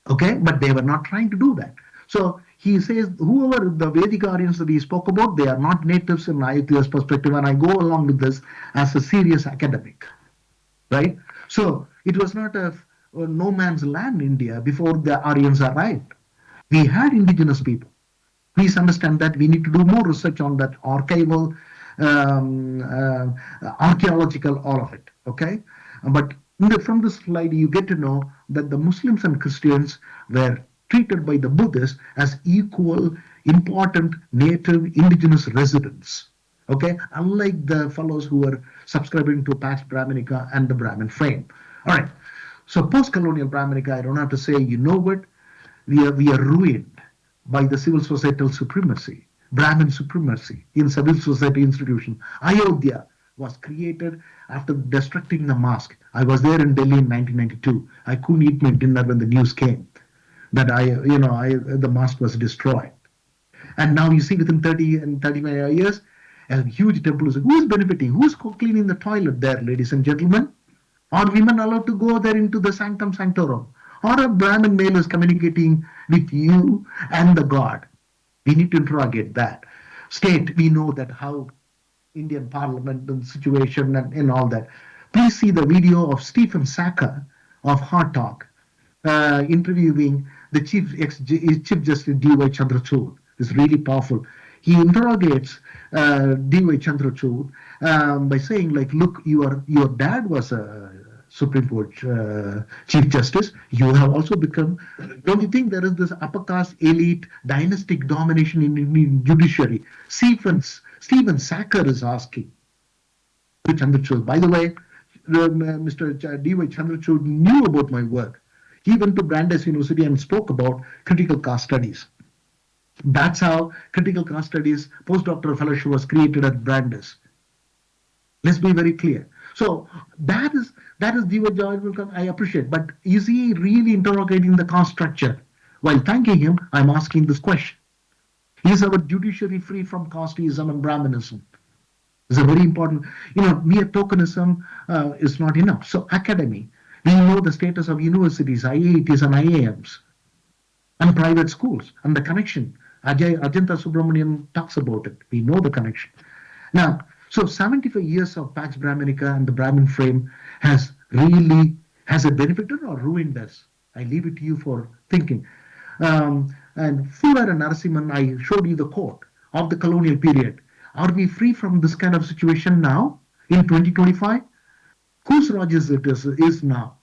[SPEAKER 4] Okay, but they were not trying to do that. So he says, whoever the Vedic Aryans that he spoke about, they are not natives in Ayathiya's perspective, and I go along with this as a serious academic, right? So it was not a no man's land India before the Aryans arrived. We had indigenous people. Please understand that we need to do more research on that archival, archaeological, all of it, okay? But from this slide, you get to know that the Muslims and Christians were treated by the Buddhists as equal, important, native, indigenous residents. Okay, unlike the fellows who were subscribing to Pax Brahminica and the Brahmin frame. All right, so post-colonial Brahminica, I don't have to say, you know what, we are ruined by the civil societal supremacy, Brahmin supremacy in civil society institution. Ayodhya was created after destructing the mosque. I was there in Delhi in 1992. I couldn't eat my dinner when the news came that the mosque was destroyed. And now you see within 30 and 35 years, a huge temple is, who is benefiting? Who's cleaning the toilet there, ladies and gentlemen? Are women allowed to go there into the sanctum sanctorum? Or a Brahmin male is communicating with you and the God? We need to interrogate that. State, we know that how Indian parliament and situation and all that. Please see the video of Stephen Sackur of Hard Talk interviewing the Chief Justice D.Y. Chandrachud. It's really powerful. He interrogates D.Y. Chandrachud by saying, like, look, your dad was a Supreme Court Chief Justice. You have also become. Don't you think there is this upper caste elite dynastic domination in Indian judiciary? Stephen Sackur is asking to Chandrachud. By the way, Mr. D.Y. Chandrachud knew about my work. He went to Brandeis University and spoke about critical caste studies. That's how critical caste studies postdoctoral fellowship was created at Brandeis. Let's be very clear. So that is D.Y. Chandrachud. I appreciate, but is he really interrogating the caste structure? While thanking him, I'm asking this question: is our judiciary free from casteism and Brahminism? It's a very important, mere tokenism is not enough. So academy, we know the status of universities, IITs and IIMs, and private schools, and the connection. Ajanta Subramanian talks about it. We know the connection. Now, so 75 years of Pax Brahminica and the Brahmin frame has it benefited or ruined us? I leave it to you for thinking. And Fuller and Narasimhan, I showed you the quote of the colonial period. Are we free from this kind of situation now in 2025? Whose Raj is now?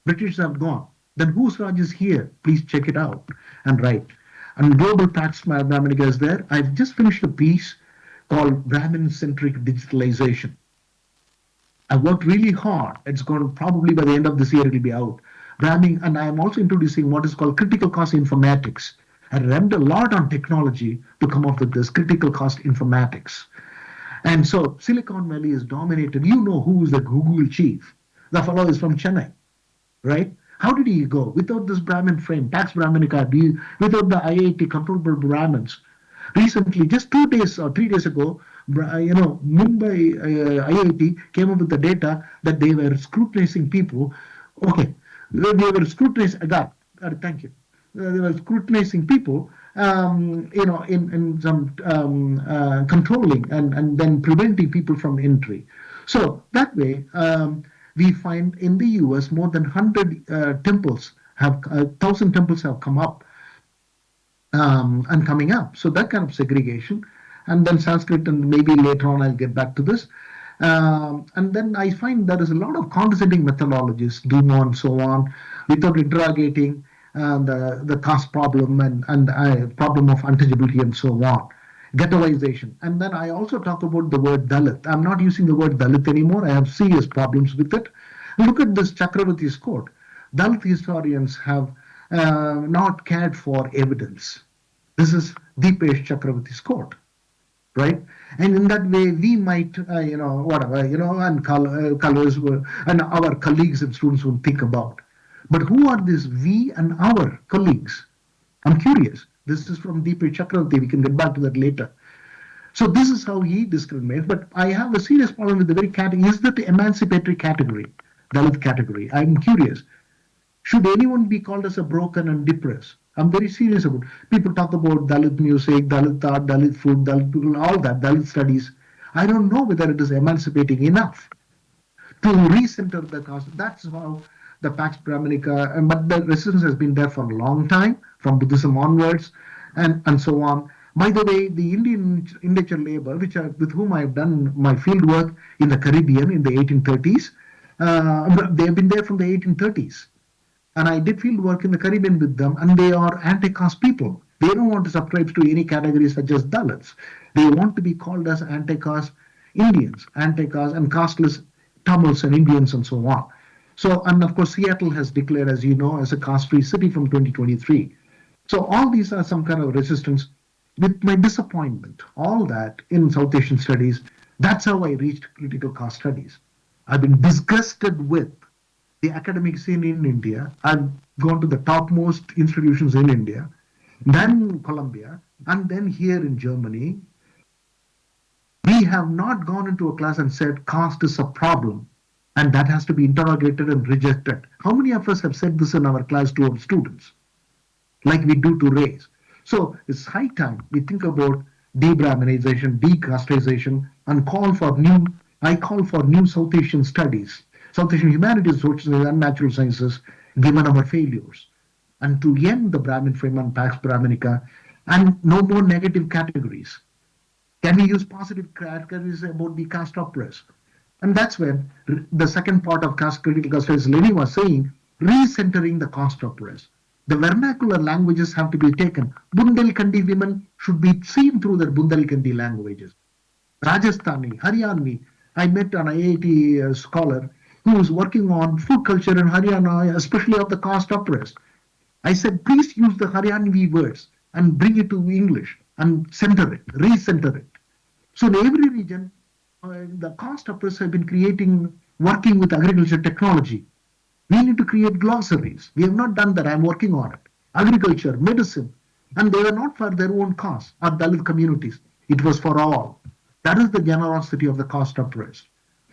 [SPEAKER 4] British have gone. Then whose Raj is here? Please check it out and write. And Global Pax Brahminica is there. I've just finished a piece called Brahmin-centric digitalization. I worked really hard. It's going to probably by the end of this year it'll be out. Brahmin, and I am also introducing what is called critical caste informatics. I read a lot on technology to come up with this critical caste informatics. And so Silicon Valley is dominated. You know who is the Google chief. The fellow is from Chennai, right? How did he go? Without this Brahmin frame, Pax Brahminica, without the IIT controlled by Brahmins. Recently, just 2 days or 3 days ago, Mumbai IIT came up with the data that they were scrutinizing people. Okay, they were scrutinizing, thank you. They were scrutinizing people, in some controlling and then preventing people from entry. So that way, we find in the US more than 100 temples have 1,000 temples have come up and coming up. So that kind of segregation, and then Sanskrit, and maybe later on I'll get back to this. And then I find there is a lot of condescending methodologies, Duma and so on, without interrogating the caste problem and problem of untouchability and so on. Ghettoization. And then I also talk about the word Dalit. I'm not using the word Dalit anymore. I have serious problems with it. Look at this Chakravarti's quote. Dalit historians have not cared for evidence. This is Deepesh Chakravarti's quote, right? And in that way, we might, and colors and our colleagues and students will think about. But who are these we and our colleagues? I'm curious. This is from Deepesh Chakravarti. We can get back to that later. So this is how he discriminates. But I have a serious problem with the very category. Is that the emancipatory category, Dalit category? I'm curious. Should anyone be called as a broken and depressed? I'm very serious about it. People talk about Dalit music, Dalit art, Dalit food, Dalit people, all that, Dalit studies. I don't know whether it is emancipating enough to recenter the caste. That's how the Pax Brahminica, but the resistance has been there for a long time, from Buddhism onwards, and so on. By the way, the Indian indentured labor, with whom I have done my field work in the Caribbean in the 1830s, they have been there from the 1830s. And I did field work in the Caribbean with them, and they are anti-caste people. They don't want to subscribe to any categories such as Dalits. They want to be called as anti-caste Indians, anti-caste and casteless Tamils and Indians and so on. So, and of course, Seattle has declared, as you know, as a caste-free city from 2023. So all these are some kind of resistance. With my disappointment, all that in South Asian studies, that's how I reached critical caste studies. I've been disgusted with the academic scene in India. I've gone to the topmost institutions in India, then Columbia, and then here in Germany. We have not gone into a class and said caste is a problem, and that has to be interrogated and rejected. How many of us have said this in our class to our students, like we do to race? So it's high time we think about de-Brahminization, de-casteization, and call for new I call for new South Asian studies, South Asian humanities, social sciences, and natural sciences, given our failures, and to end the Brahmin frame and Pax Brahminica, and no more negative categories. Can we use positive categories about the caste oppressed? And that's when the second part of caste critical caste studies, Lenny was saying, recentering the caste oppressed. The vernacular languages have to be taken. Bundelkhandi women should be seen through their Bundelkhandi languages. Rajasthani, Haryanvi. I met an IIT scholar who was working on food culture in Haryana, especially of the caste oppressed. I said, please use the Haryanvi words and bring it to English and center it, recenter it. So in every region, the caste oppressed have been working with agriculture technology. We need to create glossaries. We have not done that. I'm working on it. Agriculture, medicine, and they were not for their own cause or Dalit communities. It was for all. That is the generosity of the caste oppressed.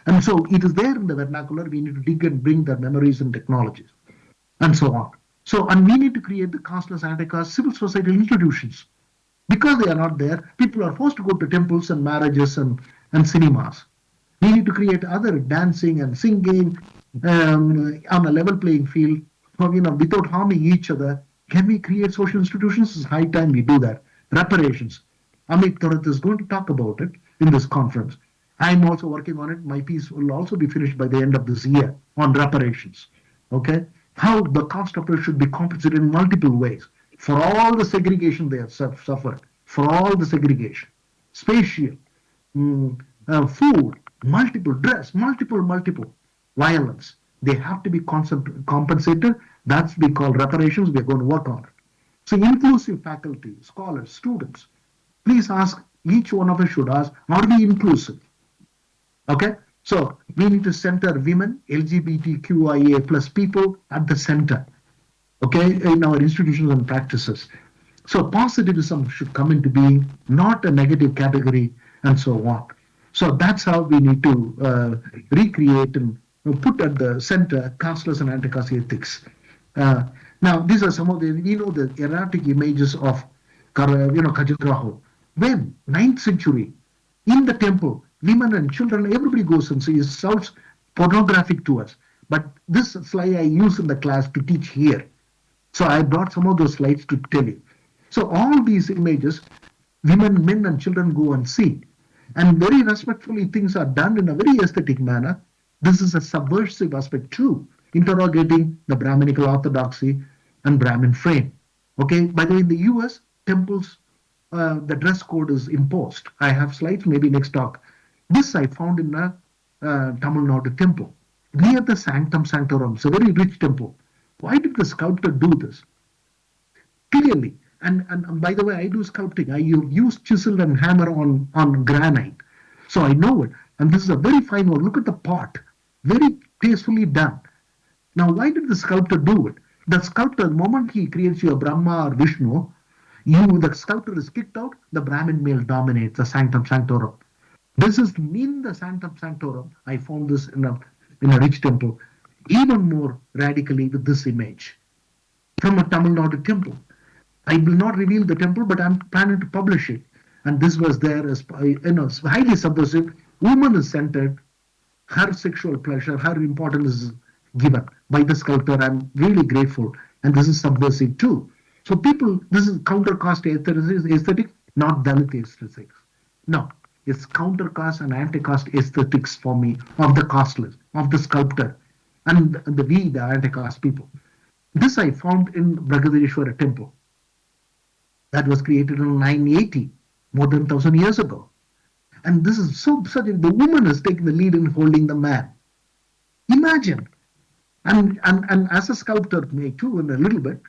[SPEAKER 4] And so it is there in the vernacular. We need to dig and bring their memories and technologies, and so on. So, and we need to create the casteless anti-caste civil society institutions. Because they are not there, people are forced to go to temples and marriages and cinemas. We need to create other dancing and singing on a level playing field, without harming each other. Can we create social institutions? It's high time we do that. Reparations. Amit Thorat is going to talk about it in this conference. I'm also working on it. My piece will also be finished by the end of this year on reparations. Okay? How the caste oppressed should be compensated in multiple ways for all the segregation they have suffered, for all the segregation, spatial, food, multiple dress, multiple violence. They have to be compensated. That's we call reparations. We're going to work on it. So inclusive faculty, scholars, students, please ask, each one of us should ask, are we inclusive? Okay? So we need to center women, LGBTQIA plus people at the center, okay, in our institutions and practices. So positivism should come into being, not a negative category, and so on. So that's how we need to recreate and put at the center casteless and anti-caste ethics. Now, these are some of the erratic images of Gajendran. When 9th century, in the temple, women and children, everybody goes and sees. It sounds pornographic to us. But this slide I use in the class to teach here. So I brought some of those slides to tell you. So all these images, women, men, and children go and see. And very respectfully, things are done in a very aesthetic manner. This is a subversive aspect too, interrogating the Brahminical orthodoxy and Brahmin frame. Okay, by the way, in the US, temples, the dress code is imposed. I have slides, maybe next talk. This I found in a Tamil Nadu temple, near the Sanctum Sanctorum. It's a very rich temple. Why did the sculptor do this? Clearly, and by the way, I do sculpting. I use chisel and hammer on granite. So I know it. And this is a very fine one. Look at the pot. Very tastefully done. Now, why did the sculptor do it? The sculptor, the moment he creates you a Brahma or Vishnu, the sculptor is kicked out, the Brahmin male dominates the Sanctum Sanctorum. This is in the Sanctum Sanctorum. I found this in a rich temple, even more radically with this image from a Tamil Nadu temple. I will not reveal the temple, but I'm planning to publish it. And this was there as highly subversive. Woman is centered. Her sexual pleasure, her importance is given by the sculptor. I'm really grateful. And this is subversive too. So people, this is counter-caste aesthetic, not Dalit aesthetics. No, it's counter-caste and anti-caste aesthetics for me of the casteless, of the sculptor, and the anti-caste people. This I found in Bragadeshwara temple that was created in 980, more than 1,000 years ago. And this is the woman is taking the lead in holding the man. Imagine. And as a sculptor may too in a little bit,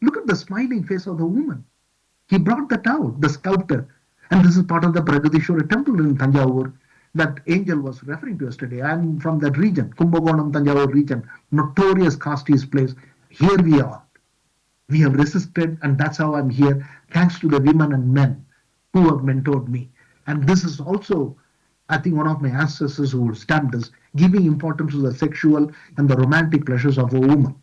[SPEAKER 4] look at the smiling face of the woman. He brought that out, the sculptor. And this is part of the Bragadeshwara temple in Tanjavur that Angel was referring to yesterday. I'm from that region, Kumbakonam, Tanjavur region, notorious casteist place. Here we are. We have resisted, and that's how I'm here, thanks to the women and men who have mentored me. And this is also, I think, one of my ancestors who would stand this, giving importance to the sexual and the romantic pleasures of a woman,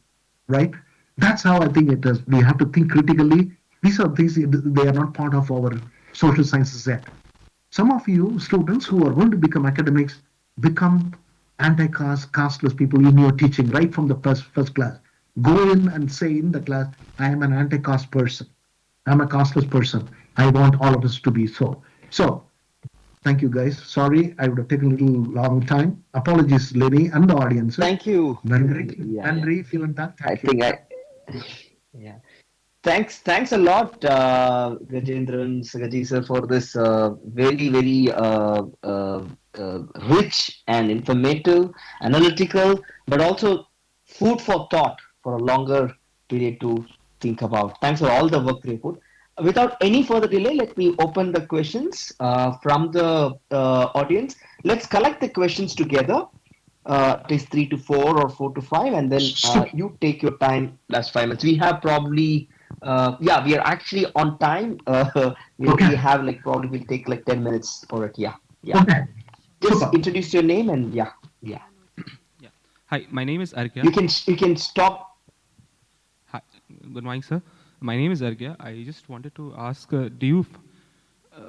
[SPEAKER 4] right? That's how I think it is. We have to think critically. These are things, they are not part of our social sciences yet. Some of you students who are going to become academics, become anti-caste, casteless people in your teaching right from the first class. Go in and say in the class, I am an anti-caste person. I'm a casteless person. I want all of us to be so. So, thank you guys. Sorry, I would have taken a little long time. Apologies, Lenny and the audiences.
[SPEAKER 3] Thank you.
[SPEAKER 4] Nandri,
[SPEAKER 3] Yeah, yeah.
[SPEAKER 4] Nandri, vielen Dank.
[SPEAKER 3] I
[SPEAKER 4] Thank you.
[SPEAKER 3] think yeah. Thanks a lot, Gajendran Sagaji sir, for this very rich and informative, analytical, but also food for thought for a longer period to think about. Thanks for all the work you put. Without any further delay, let me open the questions from the audience. Let's collect the questions together. It is 3 to 4 or 4 to 5, and then you take your time last 5 minutes. We have probably we are actually on time. We have like probably will take like 10 minutes for it. Yeah.
[SPEAKER 4] Okay.
[SPEAKER 3] Just
[SPEAKER 4] Super.
[SPEAKER 3] introduce your name and yeah.
[SPEAKER 5] Yeah. Hi, my name is Argya.
[SPEAKER 3] You can stop.
[SPEAKER 5] Hi, good morning, sir. My name is Argya. I just wanted to ask, do you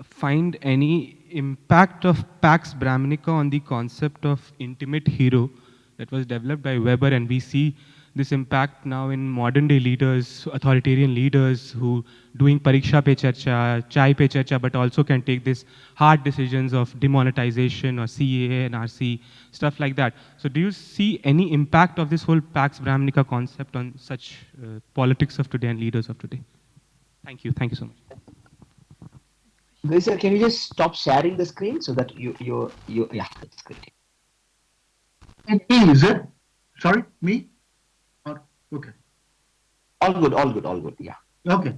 [SPEAKER 5] find any impact of Pax Brahminica on the concept of intimate hero that was developed by Weber, and we see this impact now in modern day leaders, authoritarian leaders who doing pariksha pe charcha, chai pe charcha, but also can take these hard decisions of demonetization or CAA and RC, stuff like that. So do you see any impact of this whole Pax Brahminica concept on such politics of today and leaders of today? Thank you so much.
[SPEAKER 3] Guys, can you just stop sharing the screen so that you yeah, that's great.
[SPEAKER 4] Is it? Sorry, me? Okay.
[SPEAKER 3] All good. Yeah.
[SPEAKER 4] Okay.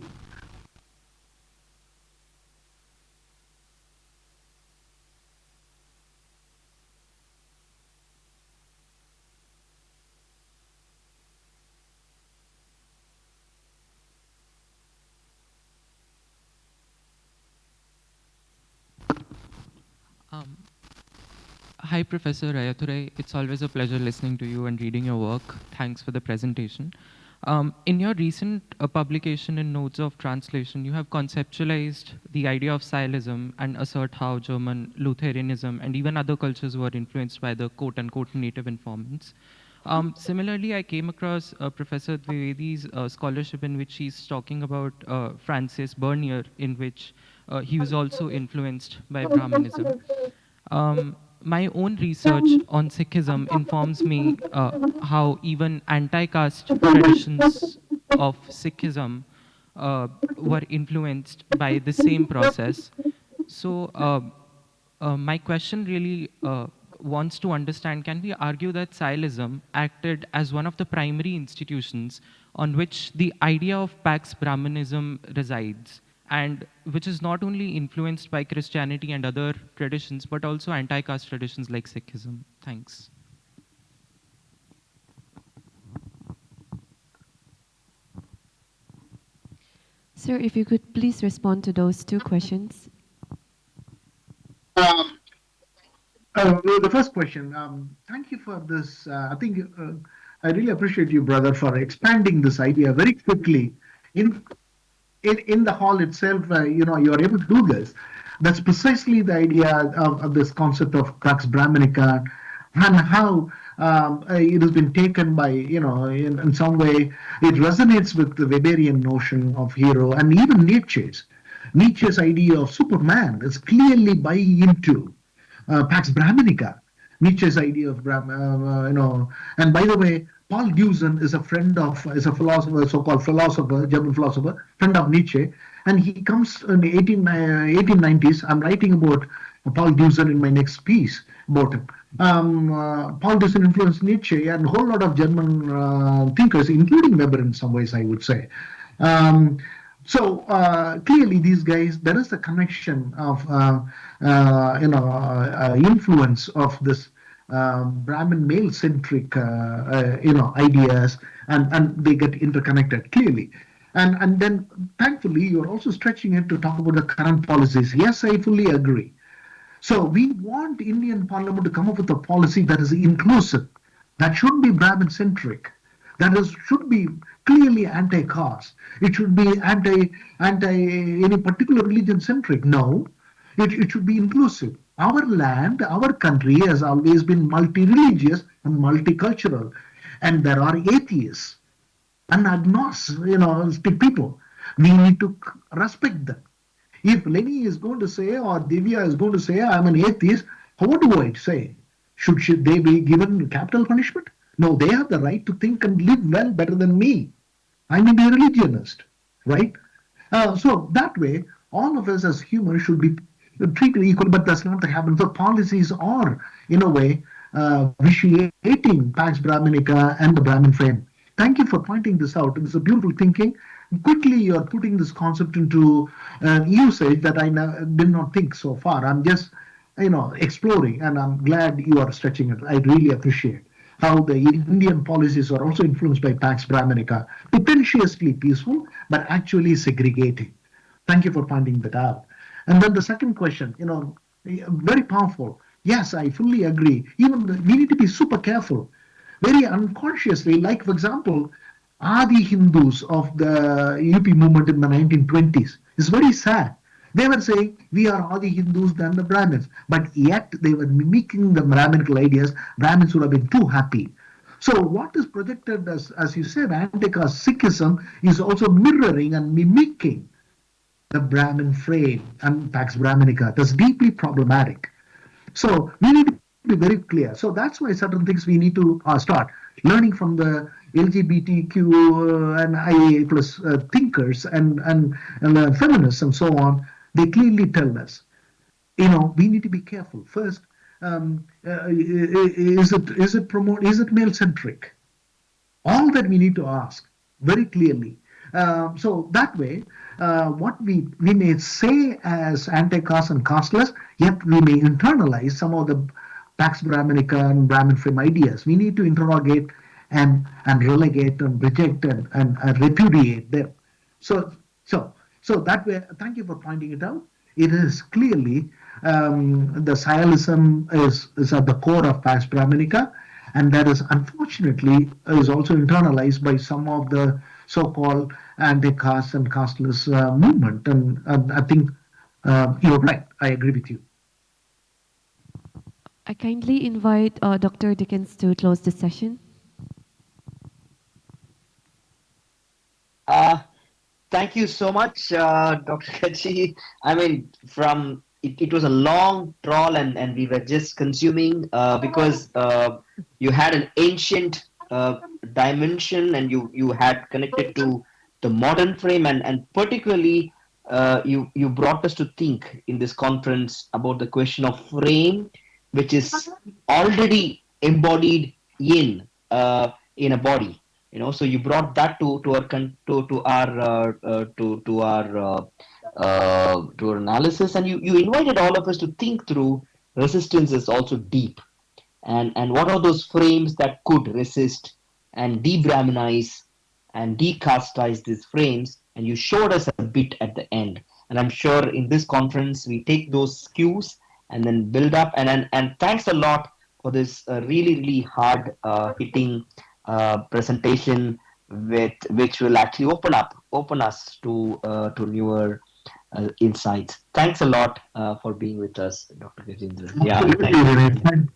[SPEAKER 6] Hi, Professor Ayyathurai. It's always a pleasure listening to you and reading your work. Thanks for the presentation. In your recent publication in Notes of Translation, you have conceptualized the idea of Sialism and assert how German Lutheranism and even other cultures were influenced by the quote-unquote native informants. Similarly, I came across Professor Dwivedi's scholarship in which he's talking about Francis Bernier, in which he was also influenced by Brahmanism. My own research on Sikhism informs me how even anti-caste traditions of Sikhism were influenced by the same process. So my question really wants to understand, can we argue that Sialism acted as one of the primary institutions on which the idea of Pax Brahmanism resides, and which is not only influenced by Christianity and other traditions, but also anti-caste traditions like Sikhism? Thanks.
[SPEAKER 1] Sir, if you could please respond to those two questions.
[SPEAKER 4] The first question, thank you for this. I think I really appreciate you, brother, for expanding this idea very quickly. In the hall itself, you are able to do this. That's precisely the idea of this concept of Pax Brahminica and how it has been taken by, in some way, it resonates with the Weberian notion of hero and even Nietzsche's idea of Superman is clearly buying into Pax Brahminica, Nietzsche's idea of and by the way, Paul Deussen is is a philosopher, so-called philosopher, German philosopher, friend of Nietzsche, and he comes in the 1890s. I'm writing about Paul Deussen in my next piece about him. Paul Deussen influenced Nietzsche and a whole lot of German thinkers, including Weber in some ways, I would say. So clearly, these guys, there is a connection of influence of this Brahmin male-centric ideas, and they get interconnected clearly. And then, thankfully, you're also stretching it to talk about the current policies. Yes, I fully agree. So we want Indian Parliament to come up with a policy that is inclusive, that should be Brahmin-centric, should be clearly anti-caste. It should be anti any particular religion centric. No, it should be inclusive. Our land, our country has always been multi-religious and multicultural, and there are atheists and agnostic people. We need to respect them. If Lenny is going to say or Divya is going to say, I'm an atheist, what do I say? Should they be given capital punishment? No, they have the right to think and live well better than me. I may be a religionist, right? So that way, all of us as humans should be treated equally, but that's not the happen. So policies are, in a way, vitiating Pax Brahminica and the Brahmin frame. Thank you for pointing this out. It's a beautiful thinking. Quickly, you're putting this concept into usage that I did not think so far. I'm just, exploring, and I'm glad you are stretching it. I really appreciate how the Indian policies are also influenced by Pax Brahminica, pretentiously peaceful, but actually segregating. Thank you for pointing that out. And then the second question, very powerful. Yes, I fully agree. We need to be super careful, very unconsciously. Like, for example, Adi Hindus of the UP movement in the 1920s. It's very sad. They were saying we are Adi Hindus than the Brahmins, but yet they were mimicking the Brahminical ideas. Brahmins would have been too happy. So what is projected as you said, anti-caste Sikhism is also mirroring and mimicking the Brahmin frame and Pax Brahminica. That's deeply problematic. So we need to be very clear. So that's why certain things we need to start learning from the LGBTQ and IA plus thinkers and feminists and so on. They clearly tell us, we need to be careful. First, is it male centric? All that we need to ask very clearly. So that way, what we may say as anti-caste and casteless, yet we may internalize some of the Pax Brahminica and Brahmin frame ideas. We need to interrogate and relegate and reject and repudiate them. So that way, thank you for pointing it out. It is clearly the Sialism is at the core of Pax Brahminica, and that is unfortunately is also internalized by some of the so-called anti-caste and casteless movement. And I think you're right. I agree with you.
[SPEAKER 1] I kindly invite Dr. Dickens to close this session.
[SPEAKER 3] Thank you so much, Dr. Kachi. I mean, it was a long trawl, and we were just consuming because you had an ancient dimension, and you had connected to the modern frame, and particularly you brought us to think in this conference about the question of frame, which is already embodied in a body. So you brought that to our analysis, and you invited all of us to think through resistance is also deep, and what are those frames that could resist and de-Brahminize and decastize these frames, and you showed us a bit at the end, and I'm sure in this conference we take those cues and then build up, and thanks a lot for this really hard hitting presentation which will actually open us to newer insights. Thanks a lot for being with us, Dr. Gajendran.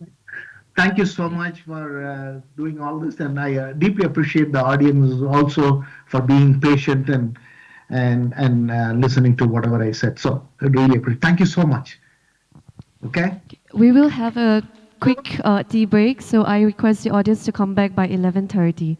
[SPEAKER 4] Thank you so much for doing all this, and I deeply appreciate the audience also for being patient and listening to whatever I said. So I really appreciate. Thank you so much. Okay.
[SPEAKER 1] We will have a quick tea break, so I request the audience to come back by 11:30.